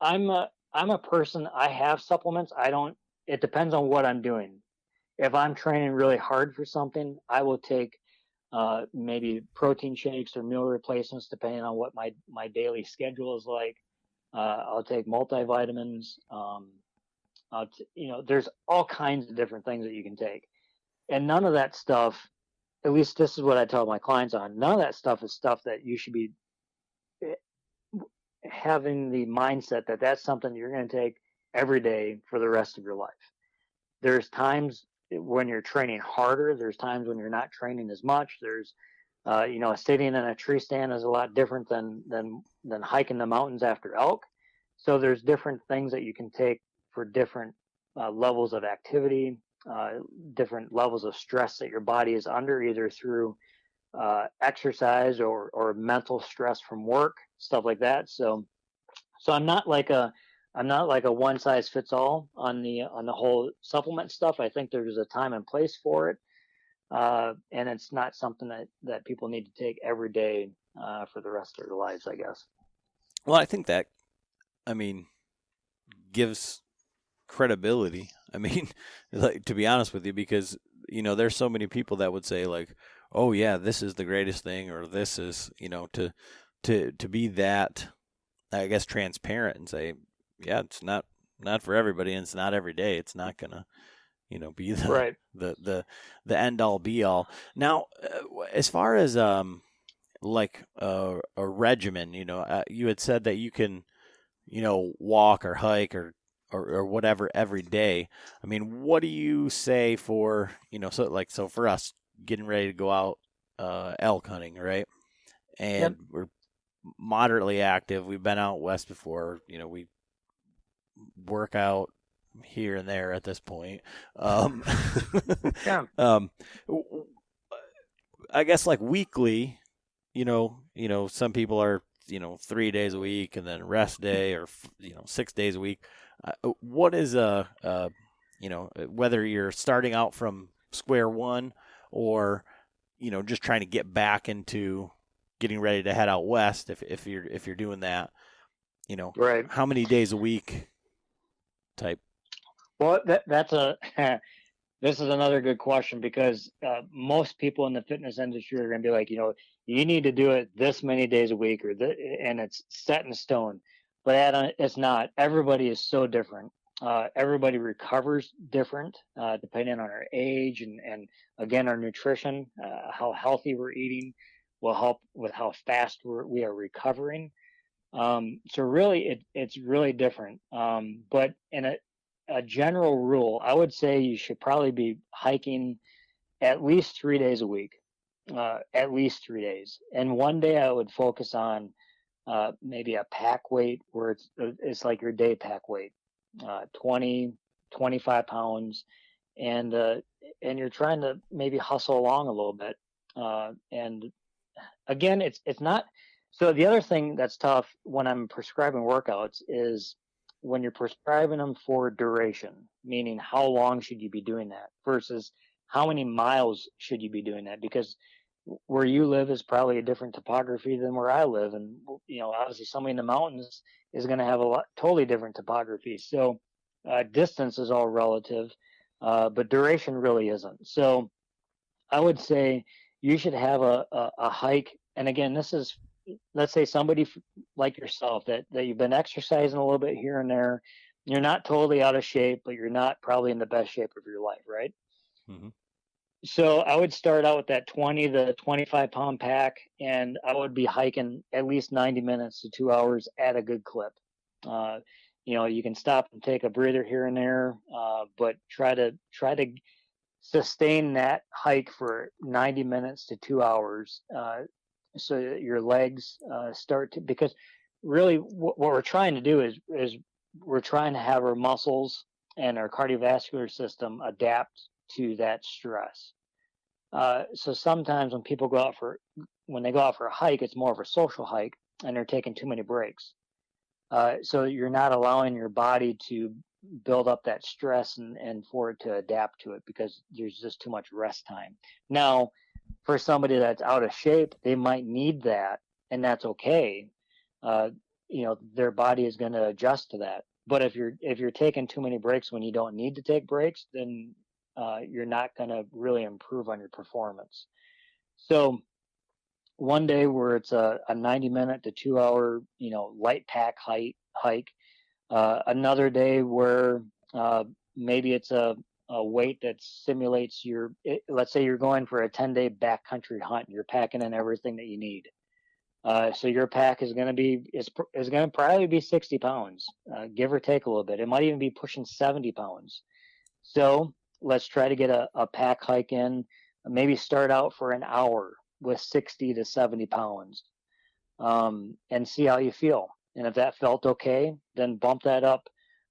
I'm a person, I have supplements. It depends on what I'm doing. If I'm training really hard for something, I will take maybe protein shakes or meal replacements, depending on what my daily schedule is like. I'll take multivitamins. There's all kinds of different things that you can take. And none of that stuff at least this is what I tell my clients on. None of that stuff is stuff that you should be having the mindset that that's something you're going to take every day for the rest of your life. There's times when you're training harder. There's times when you're not training as much. There's, sitting in a tree stand is a lot different than hiking the mountains after elk. So there's different things that you can take for different levels of activity, different levels of stress that your body is under, either through exercise or mental stress from work, stuff like that. So I'm not like a one size fits all on the whole supplement stuff. I think there's a time and place for it, and it's not something that people need to take every day for the rest of their lives, I guess. Well, I think that, gives credibility. Like, to be honest with you, because there's so many people that would say like, oh yeah, this is the greatest thing, or this is, to be that, I guess, transparent and say, yeah, it's not for everybody, and it's not every day. It's not gonna, be the right. the end all be all. Now, as far as like a regimen, you had said that you can, walk or hike or whatever every day. What do you say for, so for us getting ready to go out elk hunting, right? And Yep. we're moderately active. We've been out west before, we work out here and there at this point. Yeah. I guess like weekly, some people are, 3 days a week and then rest day, or 6 days a week. What is whether you're starting out from square one, or just trying to get back into getting ready to head out west, if you're doing that, Right. how many days a week type? Well, that's this is another good question, because most people in the fitness industry are going to be like, you need to do it this many days a week, and it's set in stone. But it's not. Everybody is so different. Everybody recovers different, depending on our age and again, our nutrition, how healthy we're eating will help with how fast we are recovering. So really, it's really different. But in a general rule, I would say you should probably be hiking at least 3 days a week, at least 3 days. And one day I would focus on maybe a pack weight where it's like your day pack weight, 20, 25 pounds, and you're trying to maybe hustle along a little bit. And again, it's not. So the other thing that's tough when I'm prescribing workouts is when you're prescribing them for duration, meaning how long should you be doing that versus how many miles should you be doing that? Because where you live is probably a different topography than where I live. And, obviously somebody in the mountains is going to have totally different topography. So distance is all relative, but duration really isn't. So I would say you should have a hike. And again, this is, let's say somebody like yourself that you've been exercising a little bit here and there. You're not totally out of shape, but you're not probably in the best shape of your life, right? Mm-hmm. So I would start out with that 20 to 25 pound pack, and I would be hiking at least 90 minutes to 2 hours at a good clip. You can stop and take a breather here and there, but try to sustain that hike for 90 minutes to 2 hours, so that your legs start to, because really what we're trying to do is we're trying to have our muscles and our cardiovascular system adapt to that stress. So sometimes when they go out for a hike, it's more of a social hike, and they're taking too many breaks. So you're not allowing your body to build up that stress and for it to adapt to it, because there's just too much rest time. Now, for somebody that's out of shape, they might need that, and that's okay. Their body is going to adjust to that. But if you're taking too many breaks when you don't need to take breaks, then you're not going to really improve on your performance. So one day where it's a 90-minute to 2 hour, light pack hike. Another day where maybe it's a a weight that simulates let's say you're going for a 10-day backcountry hunt. You're packing in everything that you need. So your pack is going to be is going to probably be 60 pounds, give or take a little bit. It might even be pushing 70 pounds. So let's try to get a pack hike in. Maybe start out for an hour with 60 to 70 pounds, and see how you feel. And if that felt okay, then bump that up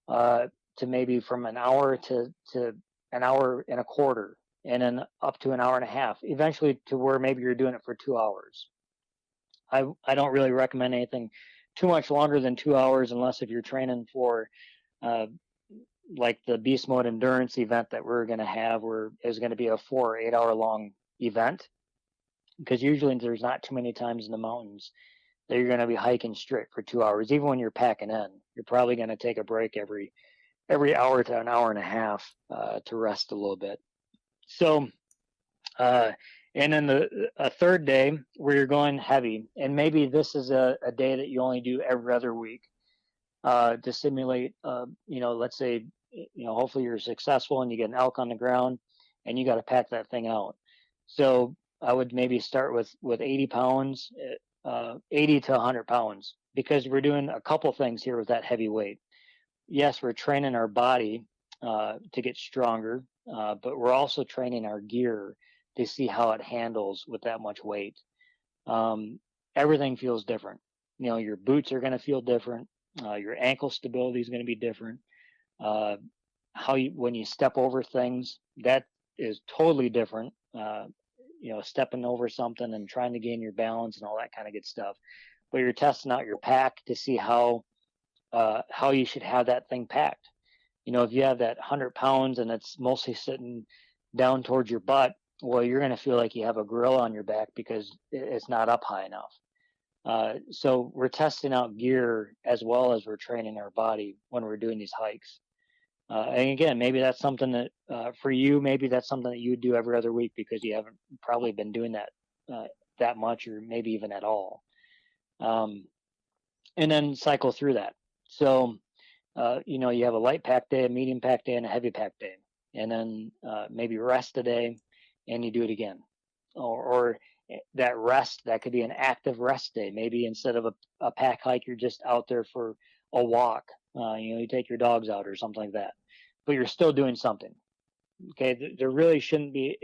to maybe from an hour to an hour and a quarter, and then up to an hour and a half, eventually to where maybe you're doing it for 2 hours. I don't really recommend anything too much longer than 2 hours, unless if you're training for like the Beast Mode Endurance event that we're going to have, where it's going to be a 4 or 8 hour long event, because usually there's not too many times in the mountains that you're going to be hiking straight for 2 hours. Even when you're packing in, you're probably going to take a break every hour to an hour and a half to rest a little bit. So and then a third day where you're going heavy, and maybe this is a day that you only do every other week to simulate, let's say, hopefully you're successful and you get an elk on the ground and you got to pack that thing out. So I would maybe start with 80 pounds, 80 to 100 pounds, because we're doing a couple things here with that heavy weight. Yes, we're training our body to get stronger, but we're also training our gear to see how it handles with that much weight. Everything feels different. Your boots are going to feel different. Your ankle stability is going to be different. When you step over things, that is totally different. Stepping over something and trying to gain your balance and all that kind of good stuff. But you're testing out your pack to see how you should have that thing packed. If you have that 100 pounds and it's mostly sitting down towards your butt, well, you're going to feel like you have a gorilla on your back because it's not up high enough. So we're testing out gear as well as we're training our body when we're doing these hikes. And again, maybe that's something that for you, maybe that's something that you would do every other week because you haven't probably been doing that much, or maybe even at all. And then cycle through that. So, you have a light pack day, a medium pack day, and a heavy pack day. And then maybe rest a day and you do it again. Or that rest, that could be an active rest day. Maybe instead of a pack hike, you're just out there for a walk. You take your dogs out or something like that. But you're still doing something. Okay, there really shouldn't be,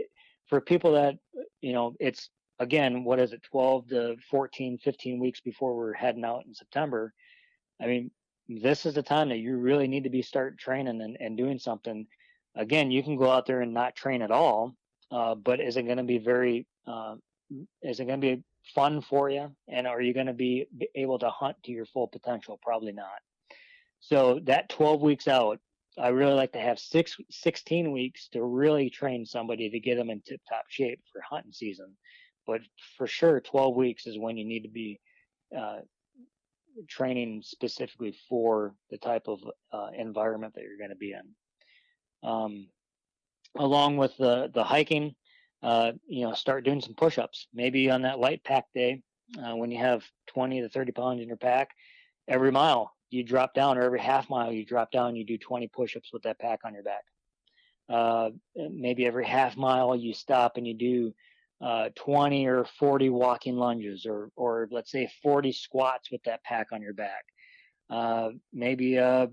for people that, it's, again, what is it, 12 to 14, 15 weeks before we're heading out in September. I mean, this is the time that you really need to start training and doing something. Again, you can go out there and not train at all, but is it going to be is it going to be fun for you? And are you going to be able to hunt to your full potential? Probably not. So that 12 weeks out, I really like to have 16 weeks to really train somebody to get them in tip-top shape for hunting season. But for sure, 12 weeks is when you need to be training specifically for the type of environment that you're going to be in. Along with the hiking, start doing some push-ups. Maybe on that light pack day, when you have 20 to 30 pounds in your pack, every mile you drop down, or every half mile you drop down, you do 20 push-ups with that pack on your back. Maybe every half mile you stop and you do 20 or 40 walking lunges, or let's say 40 squats with that pack on your back. Maybe I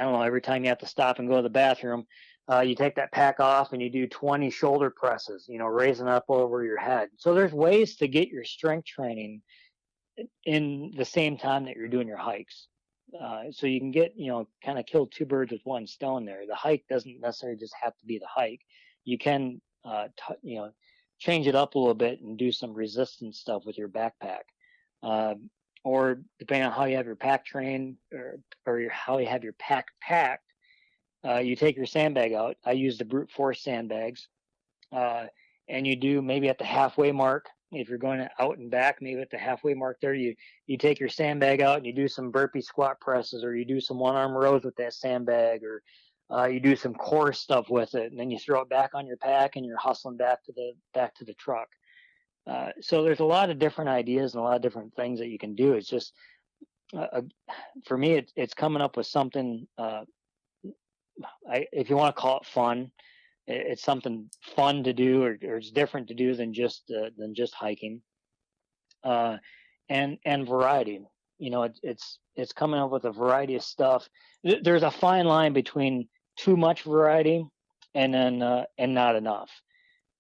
don't know, every time you have to stop and go to the bathroom, you take that pack off and you do 20 shoulder presses, raising up over your head. So there's ways to get your strength training in the same time that you're doing your hikes. So you can get, kind of kill two birds with one stone there. The hike doesn't necessarily just have to be the hike. You can, change it up a little bit and do some resistance stuff with your backpack. Or depending on how you have your pack trained or how you have your pack packed, you take your sandbag out. I use the brute force sandbags. And you do maybe at the halfway mark, if you're going out and back, maybe at the halfway mark there, you take your sandbag out and you do some burpee squat presses, or you do some one arm rows with that sandbag, or you do some core stuff with it, and then you throw it back on your pack and you're hustling back to the truck. So there's a lot of different ideas and a lot of different things that you can do. It's just, for me, it's coming up with something if you want to call it fun, it's something fun to do, or it's different to do than just hiking. And variety. It's coming up with a variety of stuff. There's a fine line between too much variety and then and not enough.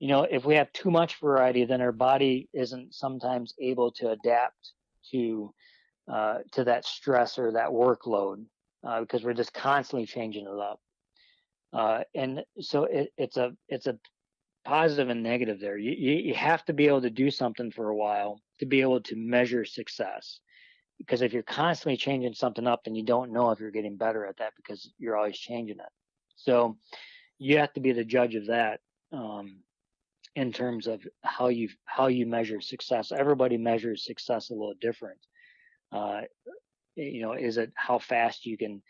If we have too much variety, then our body isn't sometimes able to adapt to that stress or that workload, because we're just constantly changing it up. And so it's a positive and negative there. You have to be able to do something for a while to be able to measure success. Because if you're constantly changing something up, then you don't know if you're getting better at that, because you're always changing it. So you have to be the judge of that, in terms of how you measure success. Everybody measures success a little different. Is it how fast you can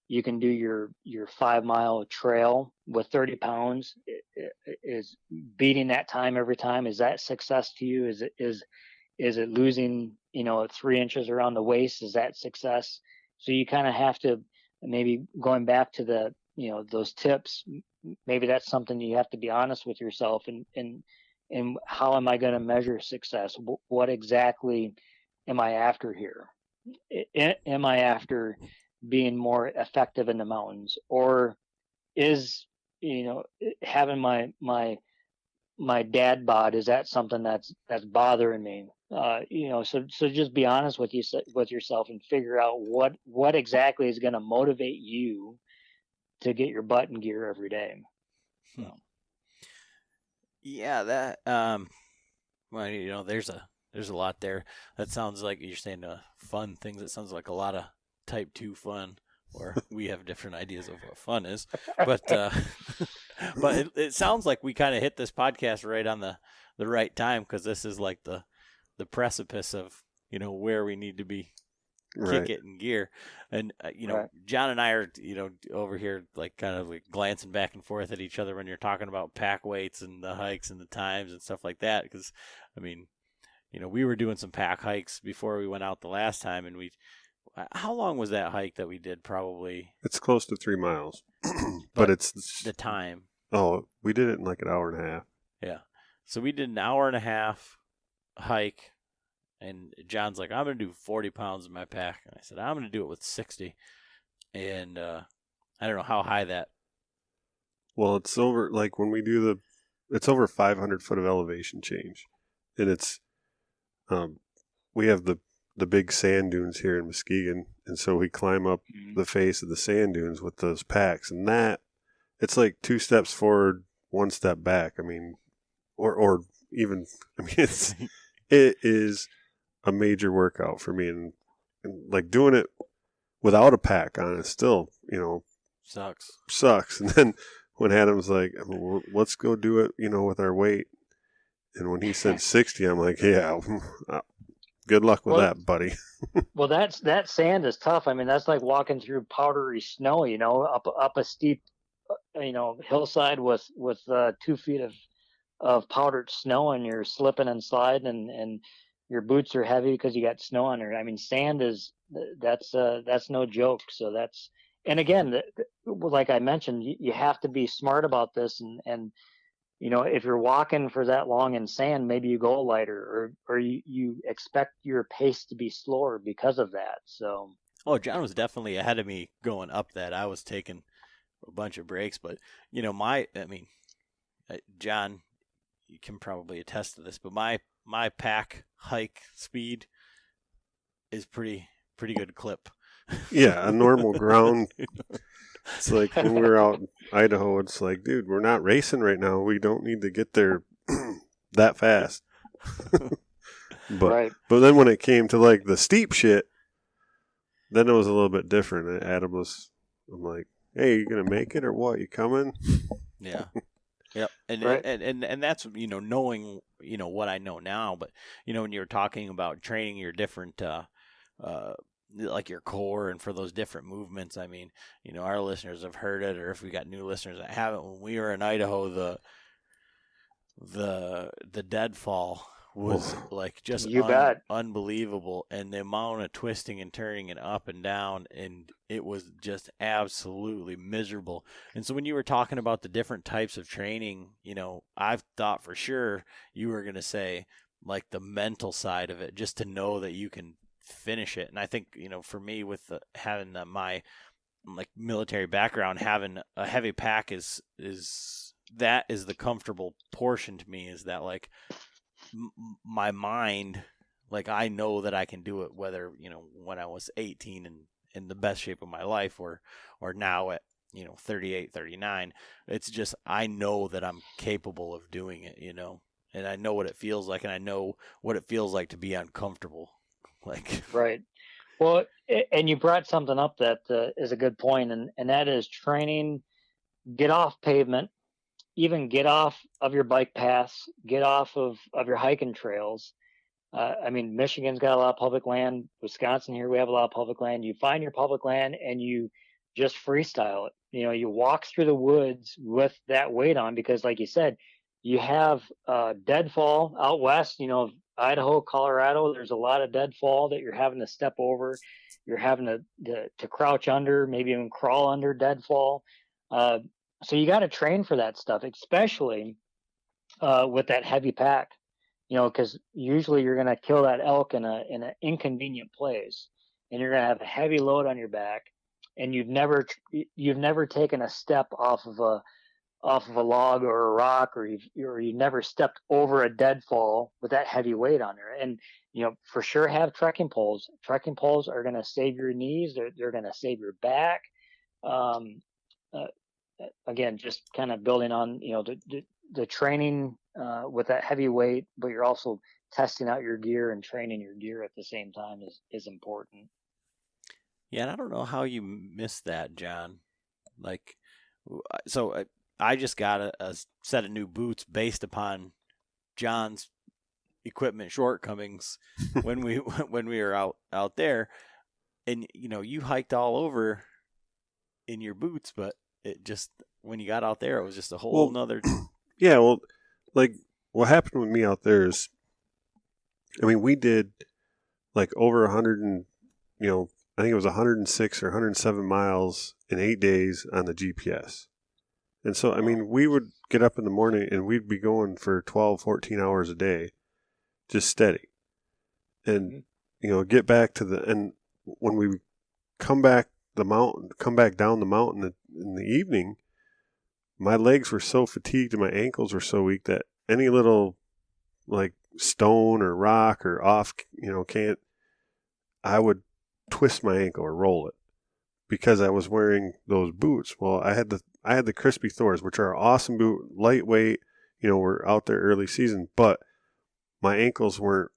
do your 5-mile trail with 30 pounds? Is beating that time every time, is that success to you? Is it losing 3 inches around the waist? Is that success? So you kind of have to, maybe going back to the those tips, maybe that's something you have to be honest with yourself, and how am I going to measure success? What exactly am I after here? Am I after being more effective in the mountains, or is having my dad bod, is that something that's bothering me? So just be honest with yourself and figure out what exactly is going to motivate you to get your butt in gear every day. So. Yeah, that well, there's a lot there. That sounds like you're saying fun things. It sounds like a lot of type 2 fun, or we have different ideas of what fun is. But but it sounds like we kind of hit this podcast right on the right time, because this is like the precipice of where we need to be. Right. Kick it in gear. And Right. John and I are over here like kind of like glancing back and forth at each other when you're talking about pack weights and the hikes and the times and stuff like that, because we were doing some pack hikes before we went out the last time, and how long was that hike that we did? Probably It's close to 3 miles, but it's the time. Oh, we did it in like an hour and a half. Yeah, so we did an hour and a half hike. And John's like, I'm going to do 40 pounds in my pack. And I said, I'm going to do it with 60. And I don't know how high that. Well, it's over, like when we do it's over 500 foot of elevation change. And it's, we have the big sand dunes here in Muskegon. And so we climb up the face of the sand dunes with those packs. And it's like 2 steps forward, 1 step back. Or even, it is a major workout for me, and like doing it without a pack on it still, sucks. And then when Adam's like, let's go do it, with our weight. And when he said 60, I'm like, yeah, good luck with that, buddy. Well, that sand is tough. That's like walking through powdery snow, up a steep, hillside with 2 feet of powdered snow, and you're slipping and sliding, and your boots are heavy because you got snow on there. Sand that's no joke. So and again, like I mentioned, you have to be smart about this, and if you're walking for that long in sand, maybe you go lighter, or you expect your pace to be slower because of that. So. Oh, John was definitely ahead of me going up that. I was taking a bunch of breaks, but John, you can probably attest to this, but my pack hike speed is pretty good clip. Yeah, a normal ground. It's like when we were out in Idaho, it's like, dude, we're not racing right now. We don't need to get there that fast. But then when it came to like the steep shit, then it was a little bit different. I'm like, hey, you gonna make it or what? You coming? Yeah. Yep. And and that's knowing what I know now, but when you're talking about training your different like your core and for those different movements, our listeners have heard it, or if we got new listeners that haven't, when we were in Idaho, the deadfall was like just You bet. unbelievable, and the amount of twisting and turning and up and down, and it was just absolutely miserable. And so when you were talking about the different types of training, I've thought for sure you were going to say like the mental side of it, just to know that you can finish it. And I think, for me with having my like military background, having a heavy pack is the comfortable portion to me, is that like my mind, like I know that I can do it, whether, when I was 18 and in the best shape of my life, or now at, 38, 39, it's just, I know that I'm capable of doing it, and I know what it feels like, and I know what it feels like to be uncomfortable. Like, Right. Well, and you brought something up that is a good point, and that is training, get off pavement, even get off of your bike paths, get off of your hiking trails. I mean, Michigan's got a lot of public land. Wisconsin, here we have a lot of public land. You find your public land and you just freestyle it. You walk through the woods with that weight on, because like you said, you have deadfall out west, Idaho, Colorado. There's a lot of deadfall that you're having to step over. You're having to crouch under, maybe even crawl under deadfall. So you got to train for that stuff, especially with that heavy pack, because usually you're going to kill that elk in an inconvenient place, and you're going to have a heavy load on your back, and you've never taken a step off of a log or a rock, or you've never stepped over a deadfall with that heavy weight on there. And for sure have trekking poles. Trekking poles are going to save your knees. They're going to save your back. Again, just kind of building on the training with that heavy weight, but you're also testing out your gear and training your gear at the same time is important. Yeah, and I don't know how you missed that, John. Like, so I just got a set of new boots based upon John's equipment shortcomings when we were out there, and you hiked all over in your boots, but it just, when you got out there, it was just a whole nother. Yeah, well, like what happened with me out there is, I mean, we did like over 100 and, I think it was 106 or 107 miles in 8 days on the GPS. And so, I mean, we would get up in the morning and we'd be going for 12, 14 hours a day, just steady. And, get back to and when we come back down the mountain in the evening, my legs were so fatigued and my ankles were so weak that any little like stone or rock or off, I would twist my ankle or roll it because I was wearing those boots. Well, I had the Crispy Thors, which are an awesome boot, lightweight, we're out there early season, but my ankles weren't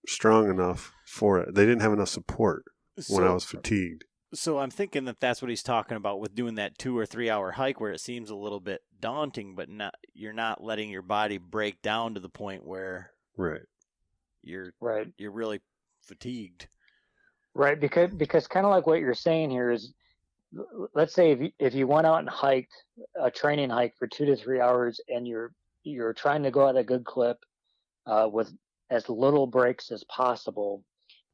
strong enough for it. They didn't have enough support when I was fatigued. So I'm thinking that that's what he's talking about with doing that 2 or 3 hour hike, where it seems a little bit daunting, but you're not letting your body break down to the point where you're really fatigued. Right, because kind of like what you're saying here is, let's say if you went out and hiked a training hike for 2 to 3 hours, and you're trying to go at a good clip with as little breaks as possible,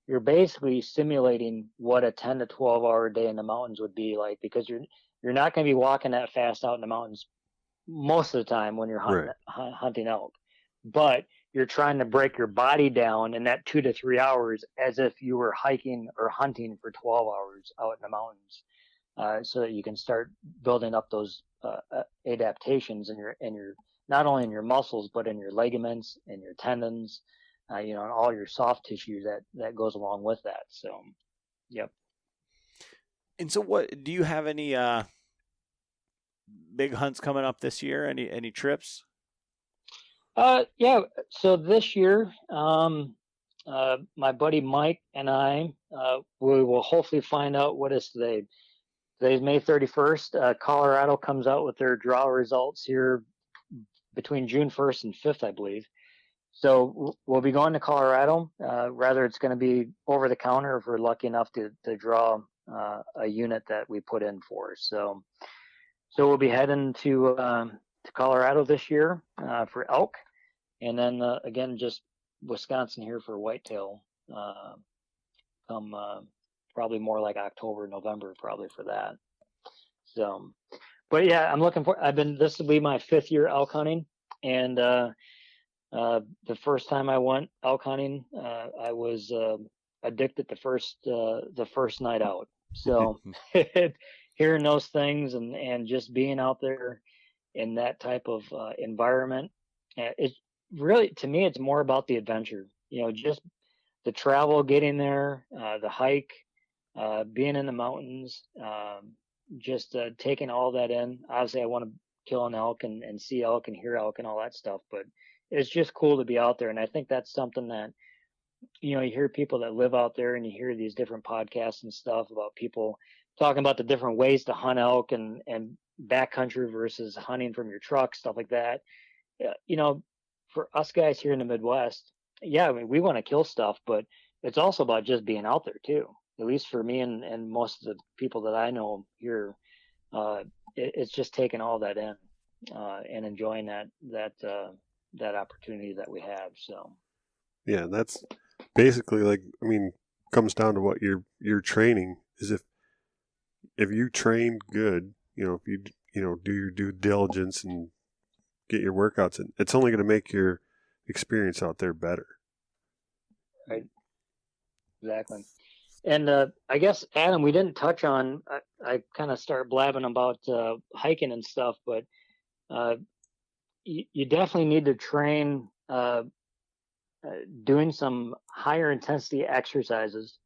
you're basically simulating what a 10 to 12 hour day in the mountains would be like, because you're not going to be walking that fast out in the mountains most of the time when you're hunting elk, but you're trying to break your body down in that 2 to 3 hours as if you were hiking or hunting for 12 hours out in the mountains, so that you can start building up those adaptations in your not only in your muscles, but in your ligaments and your tendons, and all your soft tissue that goes along with that. So, yep. And so, what do you have any big hunts coming up this year? Any trips? Yeah. So this year, my buddy Mike and I, we will hopefully find out what is today. Today's May 31st. Colorado comes out with their draw results here between June 1st and 5th, I believe. So we'll be going to Colorado. Rather, it's going to be over the counter if we're lucky enough to draw a unit that we put in for. So we'll be heading to Colorado this year for elk, and then again, just Wisconsin here for whitetail. Come probably more like October, November, probably for that. So, but yeah, I'm looking for. This will be my 5th year elk hunting, and the first time I went elk hunting, I was addicted the first night out. So hearing those things and just being out there in that type of environment, it's really, to me, it's more about the adventure. Just the travel, getting there, the hike, being in the mountains, just taking all that in. Obviously, I want to kill an elk and see elk and hear elk and all that stuff, but it's just cool to be out there. And I think that's something that, you hear people that live out there, and you hear these different podcasts and stuff about people talking about the different ways to hunt elk and backcountry versus hunting from your truck, stuff like that. For us guys here in the Midwest, yeah, I mean, we want to kill stuff, but it's also about just being out there too. At least for me and most of the people that I know here, it's just taking all that in and enjoying that opportunity that we have. So yeah, that's basically comes down to what you're training is if you train good, if you do your due diligence and get your workouts in, it's only going to make your experience out there better. Right. Exactly. And I guess, Adam, we didn't touch on, I kind of start blabbing about hiking and stuff, but you definitely need to train doing some higher intensity exercises,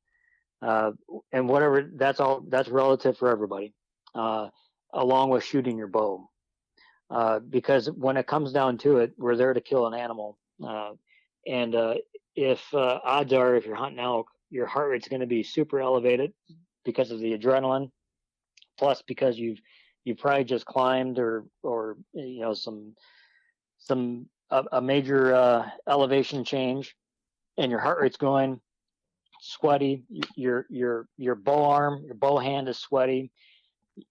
and whatever, that's relative for everybody, along with shooting your bow. Because when it comes down to it, we're there to kill an animal. And if odds are, if you're hunting elk, your heart rate's going to be super elevated because of the adrenaline, plus because you've probably just climbed or a major elevation change, and your heart rate's going, sweaty. Your bow hand is sweaty.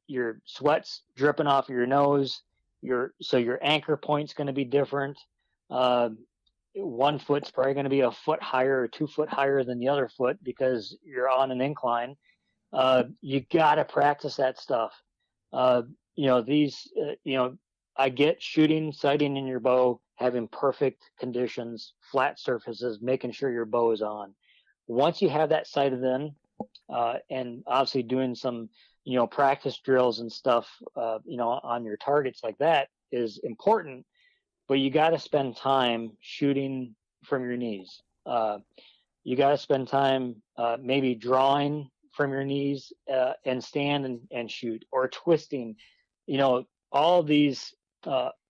Your sweat's dripping off of your nose. So your anchor point's going to be different. One foot's probably going to be a foot higher or 2 foot higher than the other foot because you're on an incline. You got to practice that stuff. I get shooting, sighting in your bow, having perfect conditions, flat surfaces, making sure your bow is on. Once you have that sighted in, and obviously doing some, practice drills and stuff, on your targets like that is important, but you got to spend time shooting from your knees. You got to spend time maybe drawing from your knees and stand and shoot, or twisting, all these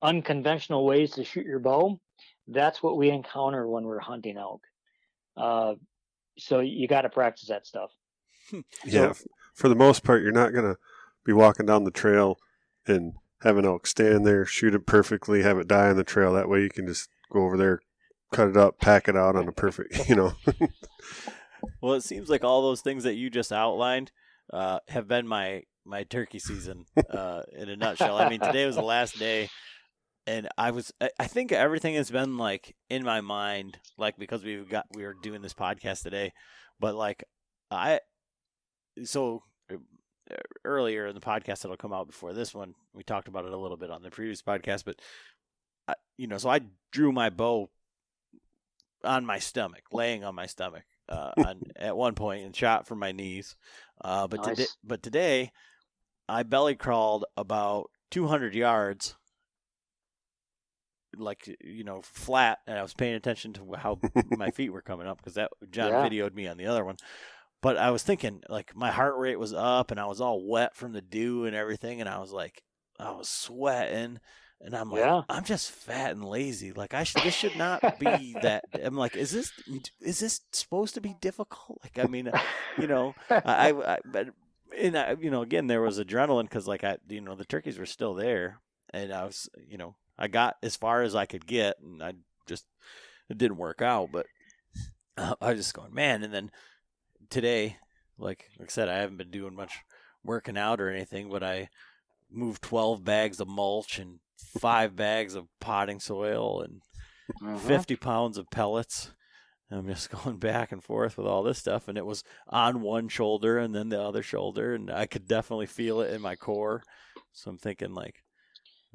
unconventional ways to shoot your bow. That's what we encounter when we're hunting elk. So you got to practice that stuff. Yeah, for the most part, you're not going to be walking down the trail and have an elk stand there, shoot it perfectly, have it die on the trail. That way you can just go over there, cut it up, pack it out on a perfect, Well, it seems like all those things that you just outlined have been my turkey season in a nutshell. I mean, today was the last day, and I think everything has been like in my mind, like because we were doing this podcast today, but like so earlier in the podcast that'll come out before this one, we talked about it a little bit on the previous podcast, but so I drew my bow on my stomach, laying on my stomach at one point, and shot from my knees. But Nice. Today I belly crawled about 200 yards, like, flat, and I was paying attention to how my feet were coming up, because that John videoed me on the other one. But I was thinking, like, my heart rate was up, and I was all wet from the dew and everything, and I was sweating, and I'm like, I'm just fat and lazy. Like, this should not be that. I'm like, is this supposed to be difficult? Like, I mean, again, there was adrenaline because, like, the turkeys were still there, and I was, I got as far as I could get, and it didn't work out, but I was just going, man. And then today, like I said, I haven't been doing much working out or anything, but I moved 12 bags of mulch and 5 bags of potting soil and 50 pounds of pellets. I'm just going back and forth with all this stuff, and it was on one shoulder and then the other shoulder, and I could definitely feel it in my core. So I'm thinking like,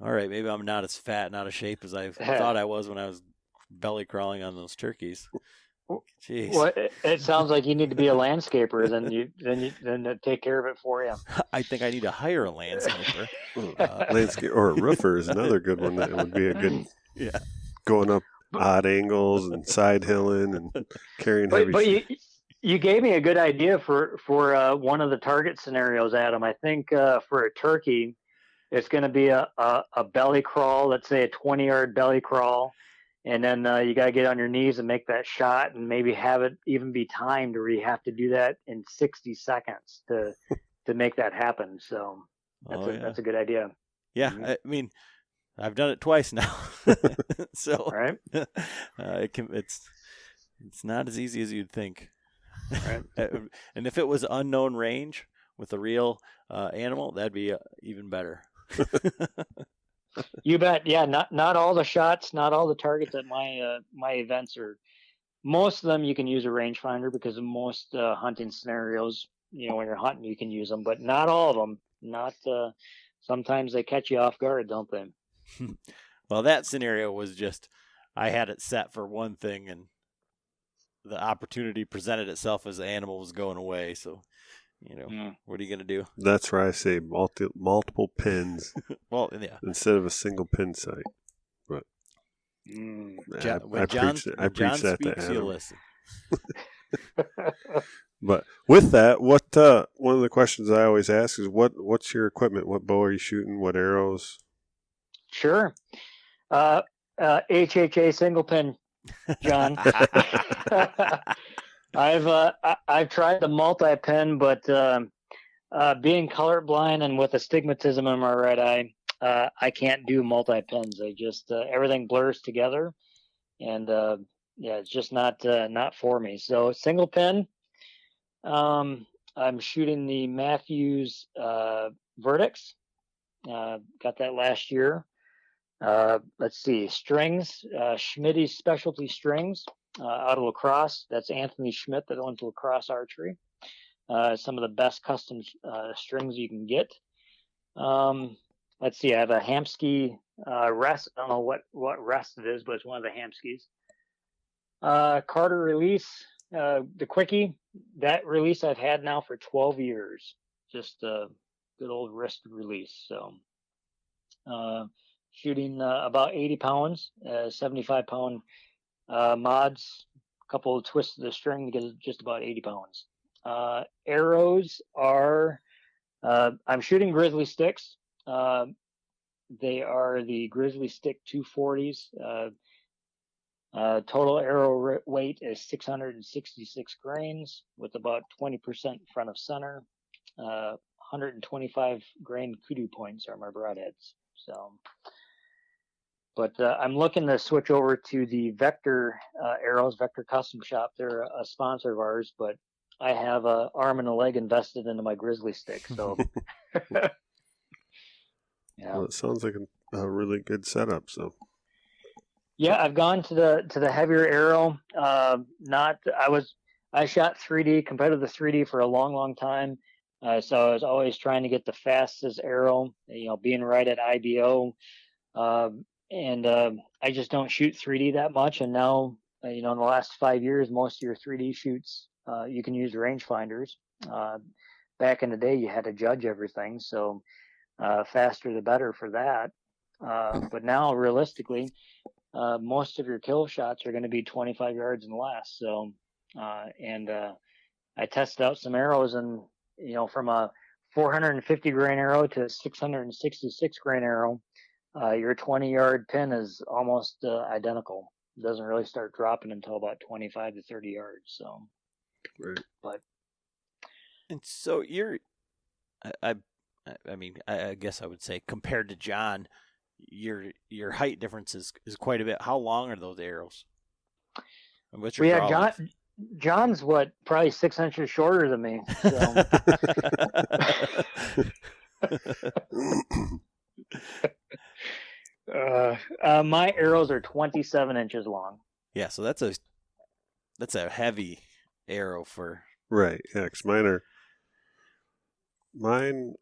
all right, maybe I'm not as fat and out of shape as I thought I was when I was belly crawling on those turkeys. Jeez. Well, it sounds like you need to be a landscaper then to take care of it for you. I think I need to hire a landscaper. Landscape or a roofer is another good one. That would be a good going up odd angles and side hilling and carrying heavy. But you gave me a good idea for one of the target scenarios, Adam. I think for a turkey, it's going to be a belly crawl. Let's say a 20-yard belly crawl. And then you got to get on your knees and make that shot, and maybe have it even be timed, where you have to do that in 60 seconds to make that happen. So that's a good idea. Yeah, Mm-hmm. I mean, I've done it twice now, so right. It's not as easy as you'd think. Right. And if it was unknown range with a real animal, that'd be even better. You bet. Yeah, not all the shots, not all the targets at my events are. Most of them you can use a rangefinder, because in most hunting scenarios, when you're hunting you can use them, but not all of them. Not sometimes they catch you off guard, don't they? Well, that scenario was just I had it set for one thing, and the opportunity presented itself as the animal was going away. So, what are you going to do? That's where I say multiple pins. Well, yeah. Instead of a single pin sight. But I preach that to Adam. You listen. But with that, what one of the questions I always ask is what's your equipment? What bow are you shooting? What arrows? Sure. HHA single pin, John. I've tried the multi-pin, but being colorblind and with astigmatism in my right eye, I can't do multi-pins. I just everything blurs together, and it's just not for me. So single pin. I'm shooting the Matthews Verdicts. Got that last year. Let's see, strings, Schmitty's Specialty Strings out of La Crosse. That's Anthony Schmidt that went to La Crosse Archery. Some of the best custom strings you can get. Let's see, I have a Hamsky rest. I don't know what rest it is, but it's one of the Hamskys. Carter release, the Quickie. That release I've had now for 12 years. Just a good old wrist release. So shooting about 80 pounds, 75-pound mods, a couple of twists of the string to get just about 80 pounds. Arrows are, I'm shooting Grizzly sticks. They are the Grizzly Stick 240s. Total arrow weight is 666 grains with about 20% front of center. 125 grain kudu points are my broadheads. So, but I'm looking to switch over to the Vector arrows, Vector Custom Shop. They're a sponsor of ours, but I have an arm and a leg invested into my Grizzly stick. So, yeah. Well, it sounds like a really good setup. So. Yeah, I've gone to the heavier arrow. I shot 3D, competitive 3D for a long time. So I was always trying to get the fastest arrow, being right at IBO. And I just don't shoot 3D that much. And now, in the last 5 years, most of your 3D shoots, you can use rangefinders. Back in the day, you had to judge everything. So faster the better for that. But now, realistically, most of your kill shots are going to be 25 yards and less. So, I tested out some arrows, and from a 450 grain arrow to a 666 grain arrow, your 20-yard pin is almost identical. It doesn't really start dropping until about 25 to 30 yards. So, right. But and so I guess I would say compared to John, your height difference is quite a bit. How long are those arrows? And what's your John's probably 6 inches shorter than me. So. My arrows are 27 inches long. Yeah, so that's a That's a heavy arrow for. Right. Yeah, 'cause mine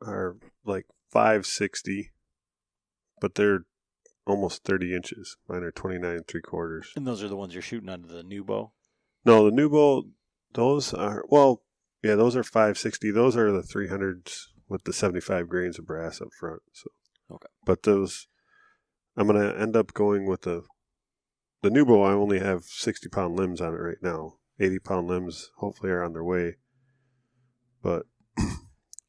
are like 560, but they're almost 30 inches. Mine are 29 3/4. And those are the ones you're shooting under the new bow. No, the new bow, those are, well, yeah, those are 560. Those are the 300s with the 75 grains of brass up front. So, Okay. But those, I'm going to end up going with the new bow. I only have 60-pound limbs on it right now. 80-pound limbs hopefully are on their way. But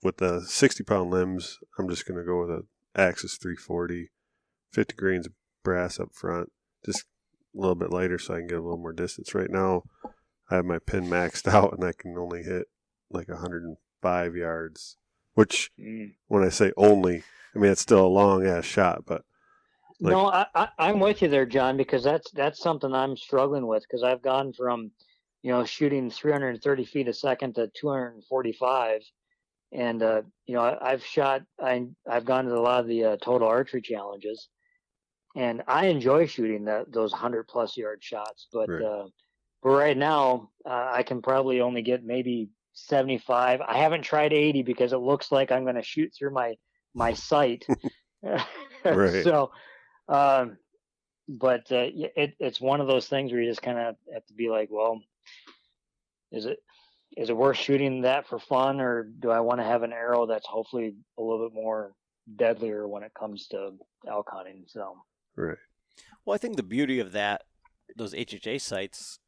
with the 60-pound limbs, I'm just going to go with a Axis 340, 50 grains of brass up front, just a little bit lighter so I can get a little more distance. Right now, I have my pin maxed out and I can only hit like 105 yards, which when I say only, I mean, it's still a long ass shot, but. Like, no, I'm with you there, John, because that's something I'm struggling with, because I've gone from, shooting 330 feet a second to 245. And, I've gone to a lot of the total archery challenges, and I enjoy shooting those 100+ yard shots. But right now, I can probably only get maybe 75. I haven't tried 80 because it looks like I'm going to shoot through my sight. Right. So, but it's one of those things where you just kind of have to be like, well, is it worth shooting that for fun, or do I want to have an arrow that's hopefully a little bit more deadlier when it comes to elk hunting? So, right. Well, I think the beauty of those HHA sites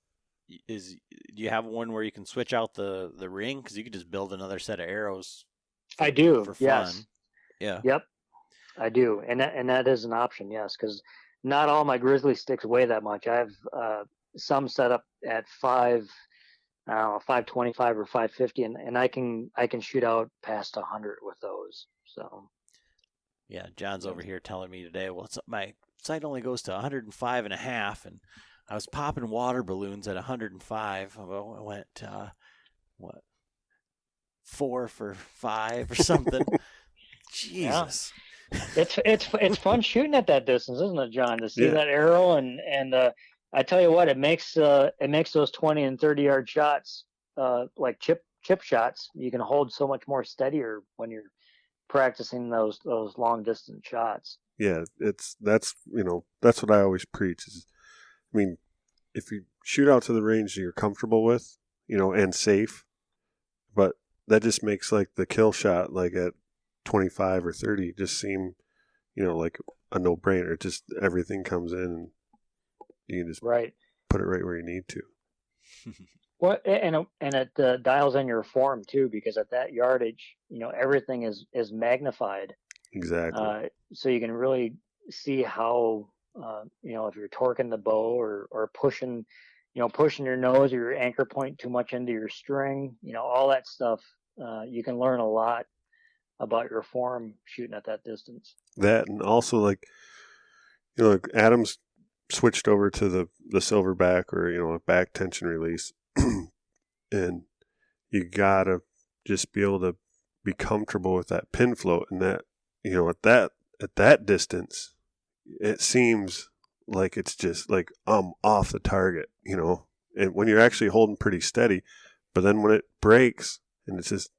is you have one where you can switch out the ring, because you could just build another set of arrows. I do. For fun. Yes. Yeah. Yep. I do, and that is an option. Yes, because not all my grizzly sticks weigh that much. I have some set up at 525 or 550, and I can shoot out past 100 with those. So. Yeah, John's over here telling me today, well, my sight only goes to 105 and a half, and I was popping water balloons at 105. I went, 4 for 5 or something. Jesus. Yeah. It's fun shooting at that distance, isn't it, John? To see that arrow, and I tell you what, it makes those 20 and 30 yard shots like chip shots. You can hold so much more steadier when you're practicing those long distance shots. Yeah, that's what I always preach is, I mean, if you shoot out to the range that you're comfortable with, and safe, but that just makes like the kill shot like at 25 or 30 just seem, like a no-brainer. Just everything comes in and you can just put it right where you need to. Well, and it dials in your form too, because at that yardage, everything is magnified. Exactly. So you can really see how, if you're torquing the bow or pushing, pushing your nose or your anchor point too much into your string, all that stuff. You can learn a lot about your form shooting at that distance. That, and also like Adam's switched over to the silverback, or a back tension release, and you gotta just be able to be comfortable with that pin float, and that at that distance it seems like it's just like off the target, and when you're actually holding pretty steady, but then when it breaks and it's just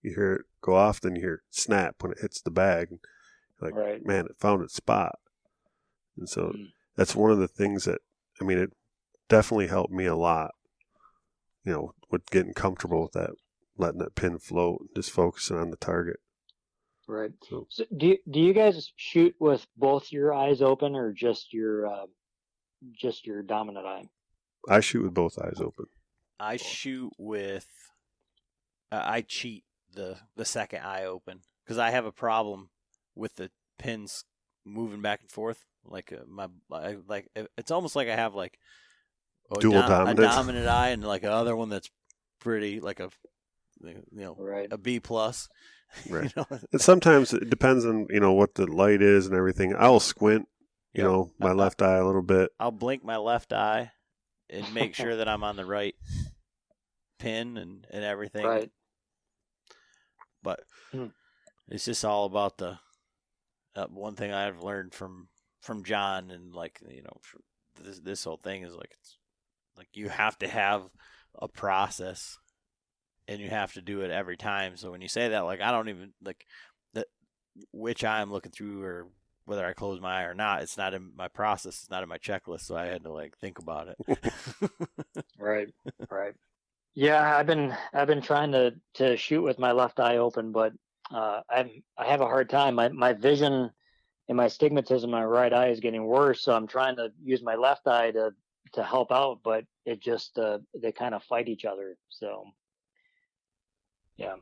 you hear it go off, then you hear snap when it hits the bag. Like, man, it found its spot. And so that's one of the things that, I mean, it definitely helped me a lot, with getting comfortable with that, letting that pin float, just focusing on the target. Right. So do you guys shoot with both your eyes open, or just your dominant eye? I shoot with both eyes open. I shoot with, I cheat the second eye open, because I have a problem with the pins moving back and forth. Like it's almost like I have like a dominant eye, and like another one that's pretty like a a B plus. Right. And sometimes it depends on what the light is and everything. I'll squint my left eye a little bit. I'll blink my left eye and make sure that I'm on the right pin and everything. Right. But it's just all about the one thing I've learned from John, and like this whole thing is like, it's Like you have to have a process, and you have to do it every time. So when you say that, like I don't even like that which eye I'm looking through or whether I close my eye or not. It's not in my process. It's not in my checklist. So I had to like think about it. Right. Yeah, I've been trying to shoot with my left eye open, but I have a hard time. My vision and my stigmatism in my right eye is getting worse, so I'm trying to use my left eye to help out, but it just they kind of fight each other. So yeah,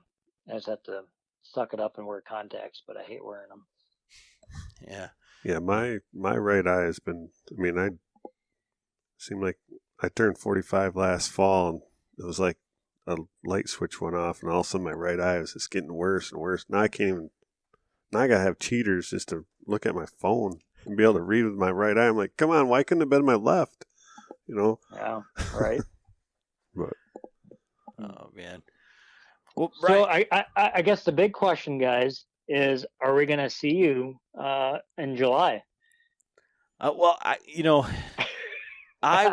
I just have to suck it up and wear contacts, but I hate wearing them. Yeah. Yeah, my right eye has been. I mean, I seemed like I turned 45 last fall, and it was like a light switch went off, and all of a sudden my right eye was just getting worse and worse. Now I can't even. Now I gotta have cheaters just to look at my phone and be able to read with my right eye. I'm like, come on, why couldn't it have been my left? You know? Yeah, right. But Oh man. Well, So Brian, I guess the big question, guys, is are we gonna see you in July? well, I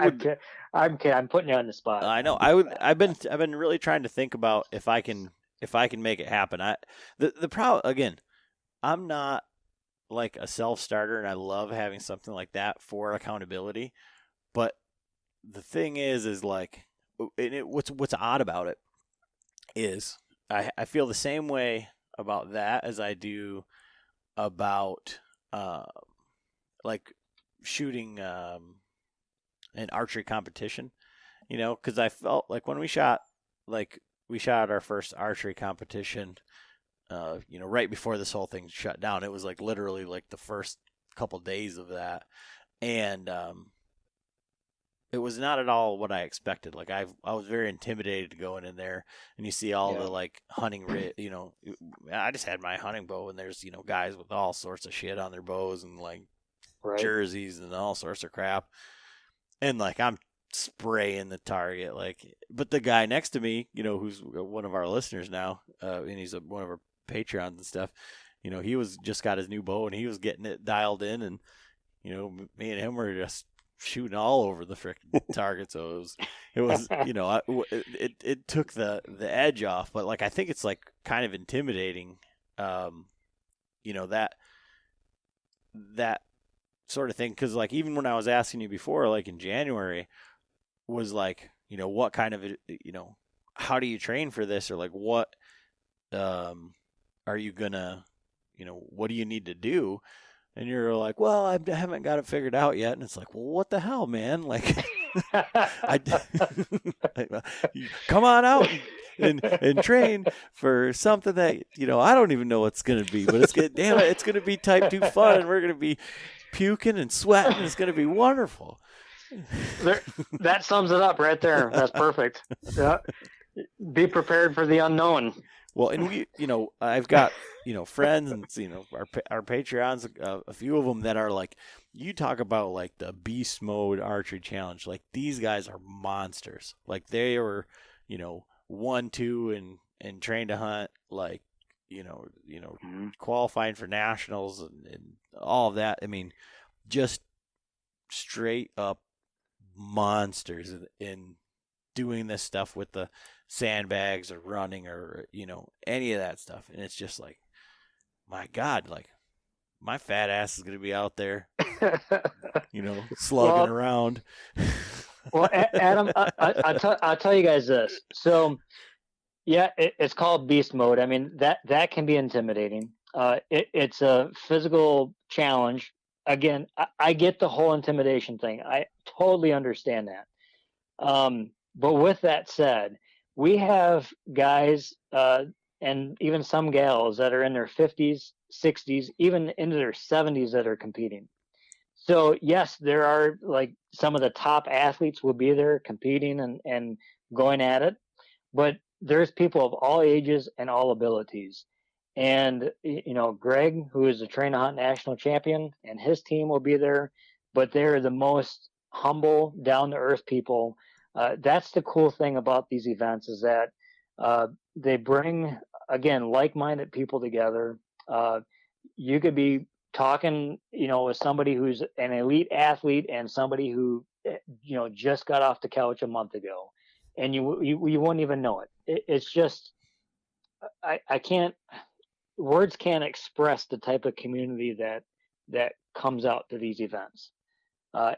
would. I'm kidding. I'm putting you on the spot. I know. I would. I've been really trying to think about if I can make it happen. The problem again. I'm not like a self-starter, and I love having something like that for accountability. But the thing is like, what's odd about it is I feel the same way about that as I do about like shooting an archery competition. Because I felt like when we shot our first archery competition. Right before this whole thing shut down, it was like literally like the first couple days of that, and it was not at all what I expected. Like I was very intimidated going in there, and you see all the like hunting, I just had my hunting bow, and there's guys with all sorts of shit on their bows and like jerseys and all sorts of crap, and like I'm spraying the target, like, but the guy next to me, who's one of our listeners now, and he's one of our Patreons and stuff, he was just got his new bow and he was getting it dialed in, and me and him were just shooting all over the frickin' target. So it was it took the edge off, but like I think it's like kind of intimidating, that sort of thing, because like even when I was asking you before, like in January, was like what kind of how do you train for this, or like what are you gonna, what do you need to do? And you're like, well, I haven't got it figured out yet. And it's like, well, what the hell, man? Like, come on out and train for something that, I don't even know what's going to be, but it's going to be type 2 fun, and we're going to be puking and sweating, and it's going to be wonderful. That sums it up right there. That's perfect. Yeah. Be prepared for the unknown. Well, and we, I've got, friends and, our Patreons, a few of them that are like, you talk about like the beast mode archery challenge. Like these guys are monsters. Like they were, 1-2 and trained to hunt, like, qualifying for nationals and all of that. I mean, just straight up monsters in doing this stuff with the sandbags or running or any of that stuff, and it's just like, my God, like my fat ass is gonna be out there slugging around. Well, Adam, I'll tell you guys this. So yeah, it's called beast mode. I mean, that can be intimidating. It's a physical challenge. Again, I get the whole intimidation thing. I totally understand that. But with that said, we have guys and even some gals that are in their 50s, 60s, even into their 70s that are competing. So yes, there are like some of the top athletes will be there competing and going at it, but there's people of all ages and all abilities. And Greg, who is the Train to Hunt national champion, and his team will be there, but they're the most humble, down to earth people. That's the cool thing about these events, is that they bring, again, like-minded people together. You could be talking, with somebody who's an elite athlete and somebody who just got off the couch a month ago, and you won't even know it. It's just I can't words can't express the type of community that comes out to these events,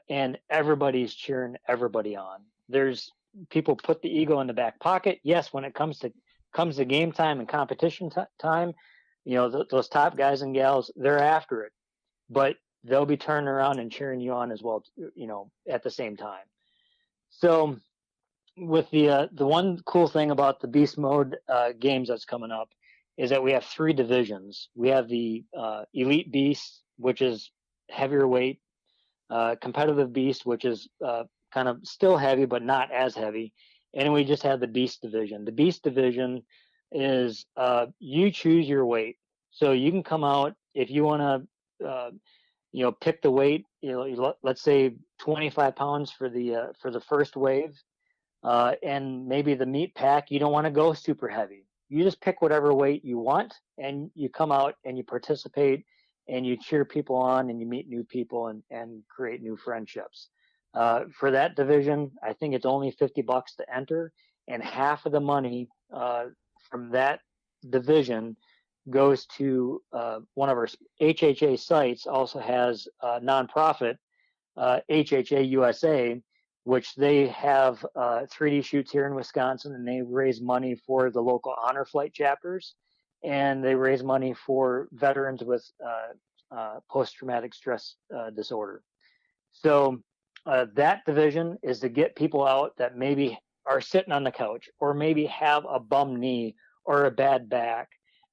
and everybody's cheering everybody on. There's people put the ego in the back pocket. Yes, when it comes to game time and competition time, those top guys and gals, they're after it, but they'll be turning around and cheering you on as well, at the same time. So with the one cool thing about the beast mode games that's coming up is that we have 3 divisions. We have the elite beast, which is heavier weight, competitive beast, which is kind of still heavy but not as heavy, and we just have the beast division. The beast division is you choose your weight, so you can come out if you want to pick the weight. Let's say 25 pounds for the first wave, and maybe the meat pack, you don't want to go super heavy. You just pick whatever weight you want, and you come out and you participate, and you cheer people on, and you meet new people and create new friendships. For that division, I think it's only $50 to enter, and half of the money from that division goes to one of our HHA sites. Also has a nonprofit, HHA USA, which they have 3D shoots here in Wisconsin, and they raise money for the local honor flight chapters, and they raise money for veterans with post-traumatic stress disorder. So that division is to get people out that maybe are sitting on the couch or maybe have a bum knee or a bad back,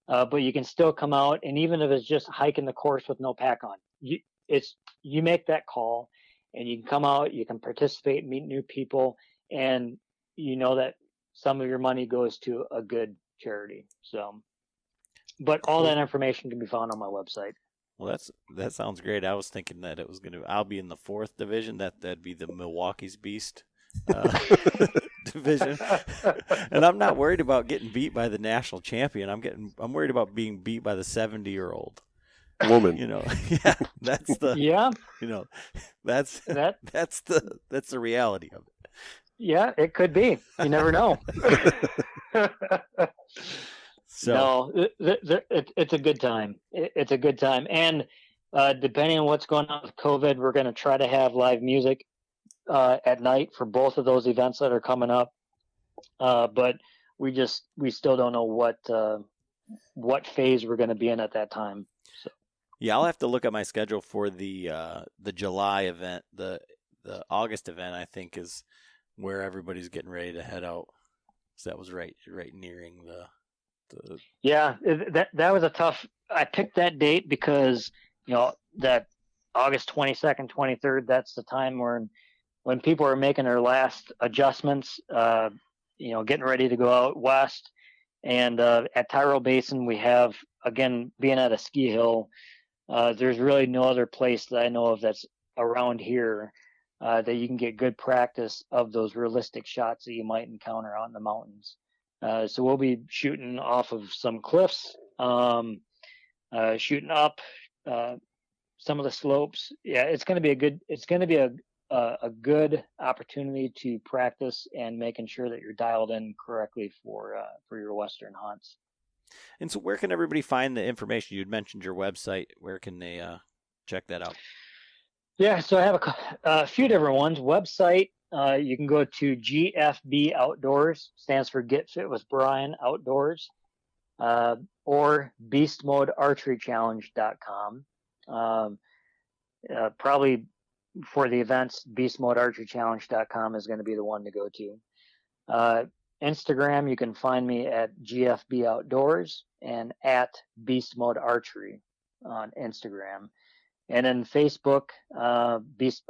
but you can still come out, and even if it's just hiking the course with no pack on, you make that call, and you can come out, you can participate, meet new people, and you know that some of your money goes to a good charity. So, but all that information can be found on my website. Well, that sounds great. I was thinking that I'll be in the 4th division. That'd be the Milwaukee's Beast division, and I'm not worried about getting beat by the national champion. I'm worried about being beat by the 70-year-old woman. Yeah, that's the that's the reality of it. Yeah, it could be. You never know. So no, it's a good time. It's a good time, and depending on what's going on with COVID, we're going to try to have live music at night for both of those events that are coming up. But we still don't know what phase we're going to be in at that time. So. Yeah, I'll have to look at my schedule for the July event. The August event, I think, is where everybody's getting ready to head out. So that was right nearing the. Yeah, that was a tough. I picked that date because that August 22nd, 23rd. That's the time when people are making their last adjustments. Getting ready to go out west, and at Tyrrell Basin we have, again, being at a ski hill. There's really no other place that I know of that's around here that you can get good practice of those realistic shots that you might encounter out in the mountains. So we'll be shooting off of some cliffs, shooting up some of the slopes. Yeah, it's going to be a good opportunity to practice and making sure that you're dialed in correctly for your Western hunts. And so where can everybody find the information? You'd mentioned your website. Where can they check that out? Yeah, so I have a few different ones. Website, you can go to GFB Outdoors, stands for Get Fit with Brian Outdoors, or beastmodearcherychallenge.com. Probably for the events, beastmodearcherychallenge.com is going to be the one to go to. Instagram, you can find me at GFB Outdoors and at Beast Mode Archery on Instagram. And then Facebook, Beast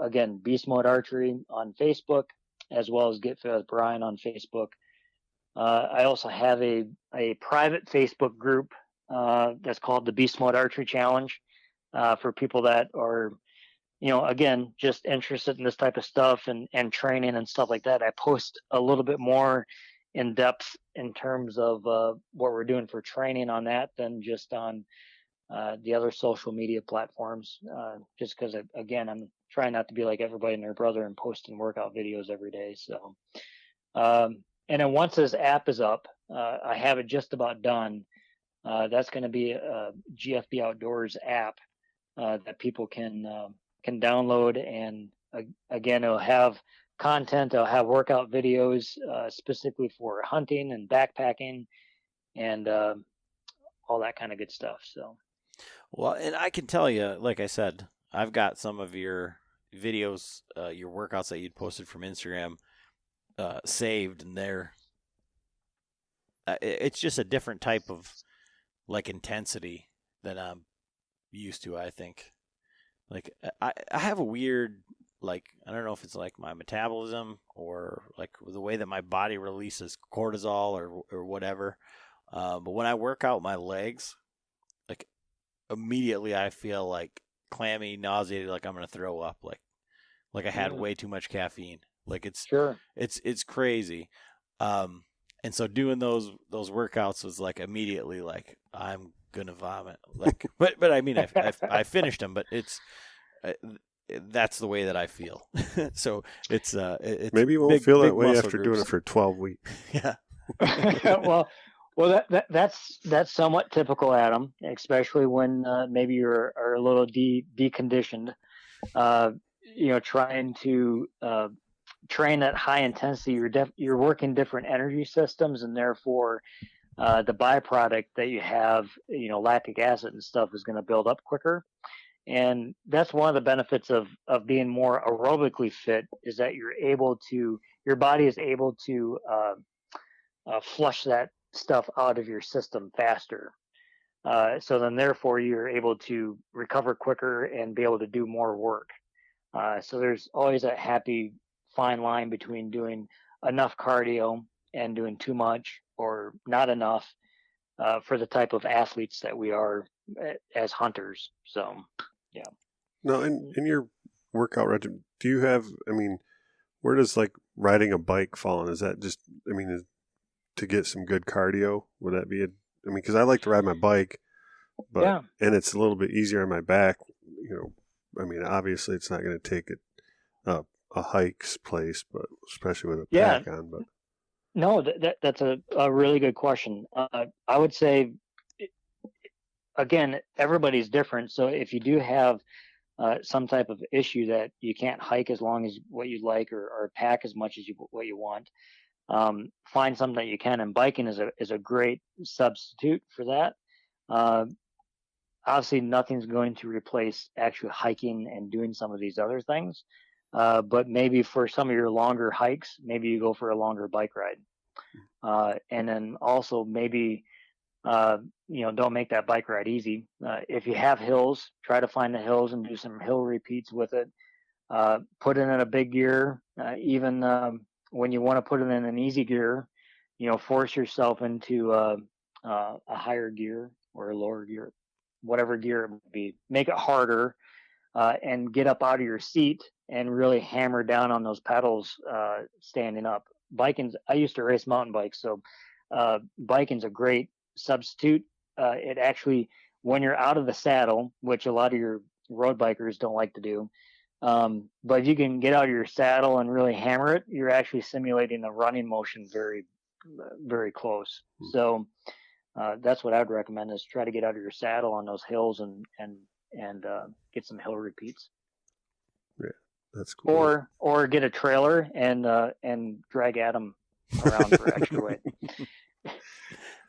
Mode Archery on Facebook, as well as Get Fit with Brian on Facebook. I also have a private Facebook group that's called the Beast Mode Archery Challenge for people that are, again, just interested in this type of stuff and training and stuff like that. I post a little bit more in depth in terms of what we're doing for training on that than just on the other social media platforms, just because, again, I'm trying not to be like everybody and their brother and posting workout videos every day. So, and then once this app is up, I have it just about done. That's going to be a GFB Outdoors app that people can download, and again, it'll have content. It'll have workout videos specifically for hunting and backpacking, and all that kind of good stuff. So, well, and I can tell you, like I said, I've got some of your videos, your workouts that you'd posted from Instagram saved, and it's just a different type of like intensity than I'm used to. I think, like I have a weird, like, I don't know if it's like my metabolism or like the way that my body releases cortisol or whatever. But when I work out my legs, like immediately I feel like clammy, nauseated, like I'm gonna throw up, like I had way too much caffeine. Like it's crazy. And so doing those workouts was like immediately like I'm gonna vomit. Like, but I mean I finished them, but it's that's the way that I feel. So it's maybe you won't big, feel big that way muscle after groups. doing it for 12 weeks. Yeah. Well, that's somewhat typical, Adam, especially when maybe you're a little deconditioned. Trying to train at high intensity, you're working different energy systems, and therefore the byproduct that you have, lactic acid and stuff, is going to build up quicker. And that's one of the benefits of being more aerobically fit, is that your body is able to flush that stuff out of your system faster. So then therefore you're able to recover quicker and be able to do more work. So there's always a happy fine line between doing enough cardio and doing too much or not enough for the type of athletes that we are as hunters. So, yeah. No, in your workout regimen, do you have, where does like riding a bike fall in? Is that just, to get some good cardio? Would that be because I like to ride my bike, but, and it's a little bit easier on my back, obviously it's not going to take it a hike's place, but especially with a pack on. But no, that's a really good question. I would say, again, everybody's different. So if you do have some type of issue that you can't hike as long as what you'd like, or pack as much as what you want, find something that you can. And biking is a great substitute for that. Obviously, nothing's going to replace actually hiking and doing some of these other things. But maybe for some of your longer hikes, maybe you go for a longer bike ride. And then also maybe, don't make that bike ride easy. If you have hills, try to find the hills and do some hill repeats with it. Put it in a big gear. Even when you want to put it in an easy gear, force yourself into a higher gear or a lower gear, whatever gear it would be. Make it harder, and get up out of your seat and really hammer down on those pedals standing up. I used to race mountain bikes, so biking's a great substitute. It actually, when you're out of the saddle, which a lot of your road bikers don't like to do, but if you can get out of your saddle and really hammer it, you're actually simulating the running motion very, very close. So that's what I'd recommend, is try to get out of your saddle on those hills and get some hill repeats. Yeah, that's cool. Or get a trailer and drag Adam around for extra weight.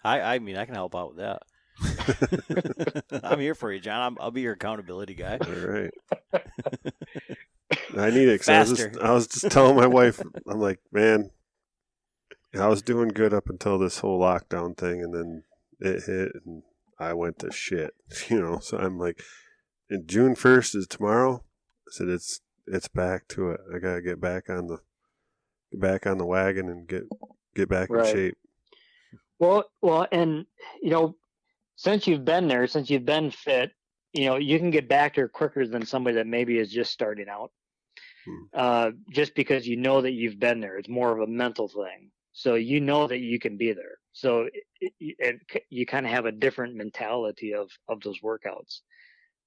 I can help out with that. I'm here for you, John. I'll be your accountability guy. All right. I need it. I was just telling my wife, I'm like, man, I was doing good up until this whole lockdown thing, and then it hit, and I went to shit. So I'm like, and June 1st is tomorrow. I said it's back to it. I gotta get back on the wagon and get back in shape. Well, and since you've been there, since you've been fit, you can get back there quicker than somebody that maybe is just starting out. Just because that you've been there. It's more of a mental thing. So that you can be there. So you kind of have a different mentality of those workouts.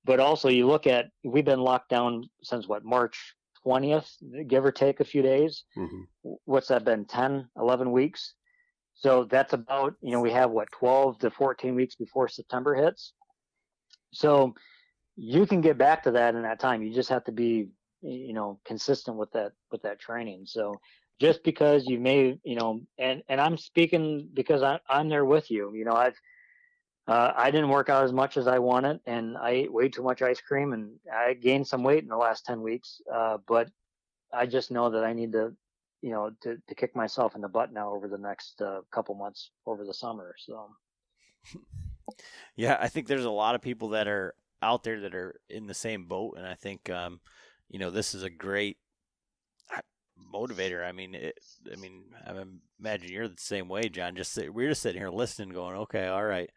But also you look at, we've been locked down since March 20th, give or take a few days. Mm-hmm. What's that been, 10, 11 weeks? So that's about, we have 12 to 14 weeks before September hits. So you can get back to that in that time. You just have to be, consistent with that training. So just because you may, and I'm speaking because I'm there with you. I didn't work out as much as I wanted, and I ate way too much ice cream, and I gained some weight in the last 10 weeks. But I just know that I need to, to kick myself in the butt now over the next couple months over the summer. So. Yeah, I think there's a lot of people that are out there that are in the same boat, and I think, this is a great motivator. I imagine you're the same way, John. We're just sitting here listening, going, okay, all right,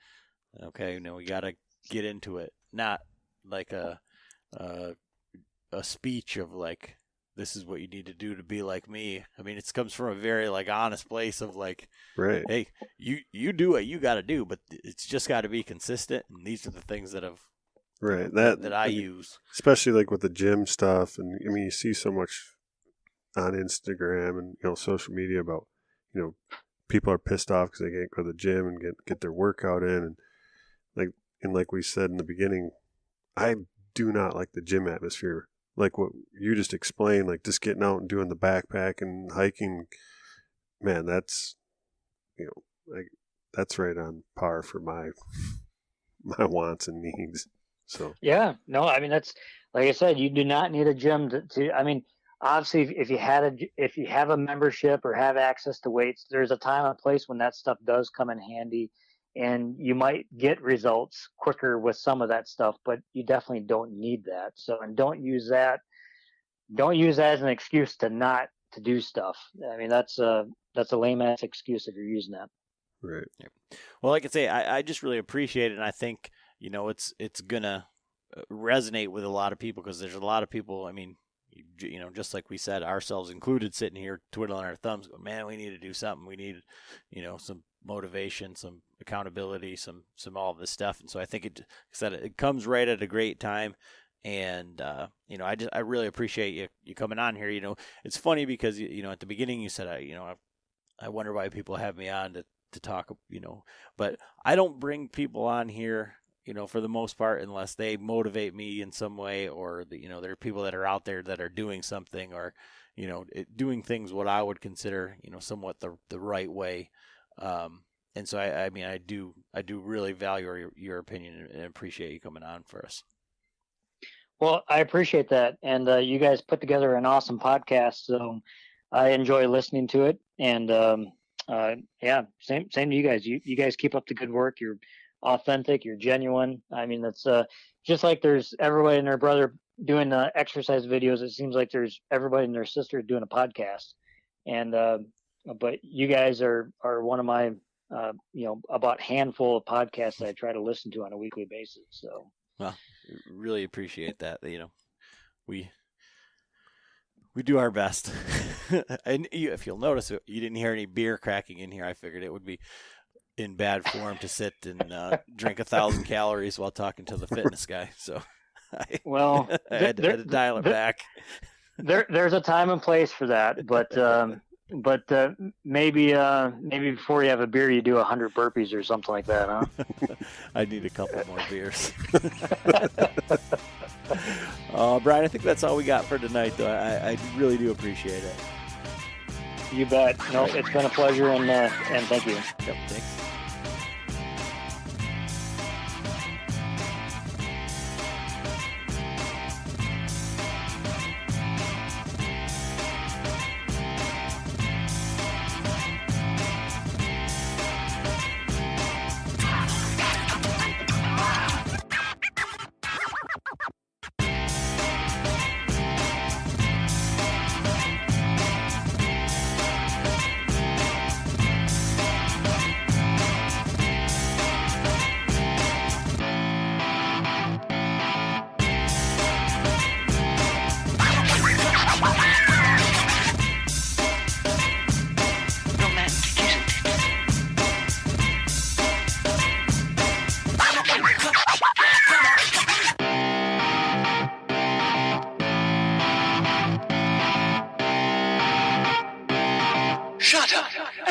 okay, we got to get into it. Not like a speech of like, this is what you need to do to be like me. I mean, it comes from a very honest place of like, right. Hey, you do what you got to do, but it's just got to be consistent. And these are the things that have, right. That I use, especially with the gym stuff. And you see so much on Instagram and, social media about, people are pissed off because they can't go to the gym and get their workout in. And like we said in the beginning, I do not like the gym atmosphere. Like what you just explained, like just getting out and doing the backpack and hiking, man, that's, that's right on par for my wants and needs. So yeah, no, I mean, that's, like I said, you do not need a gym to I mean, obviously if you have a membership or have access to weights, there's a time and place when that stuff does come in handy, and you might get results quicker with some of that stuff, but you definitely don't need that. So, and don't use that as an excuse to do stuff. I mean, that's a lame ass excuse if you're using that. Right. Yeah. Well, like I say, I just really appreciate it, and I think it's gonna resonate with a lot of people, because there's a lot of people. I mean, just like we said, ourselves included, sitting here twiddling our thumbs, going, man, we need to do something. We need, some motivation, some accountability, some all of this stuff. And so I think it comes right at a great time. And, I really appreciate you coming on here. It's funny because, at the beginning you said, I wonder why people have me on to talk, but I don't bring people on here, for the most part, unless they motivate me in some way, or there are people that are out there that are doing something, or, doing things what I would consider, somewhat the right way. And so I do really value your opinion and appreciate you coming on for us. Well, I appreciate that. And you guys put together an awesome podcast, so I enjoy listening to it. And yeah, same to you guys. You guys keep up the good work. You're authentic. You're genuine. I mean, that's just like there's everybody and their brother doing exercise videos. It seems like there's everybody and their sister doing a podcast. And but you guys are one of my about handful of podcasts that I try to listen to on a weekly basis. So. Well, really appreciate that. We do our best. And if you'll notice, you didn't hear any beer cracking in here. I figured it would be in bad form to sit and drink 1,000 calories while talking to the fitness guy. So I had to dial it back. There's a time and place for that, but maybe before you have a beer, you do 100 burpees or something like that, huh? I need a couple more beers. Brian, I think that's all we got for tonight, though. I really do appreciate it. You bet. No, it's been a pleasure, and thank you. Yep, thanks.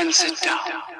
and sit down.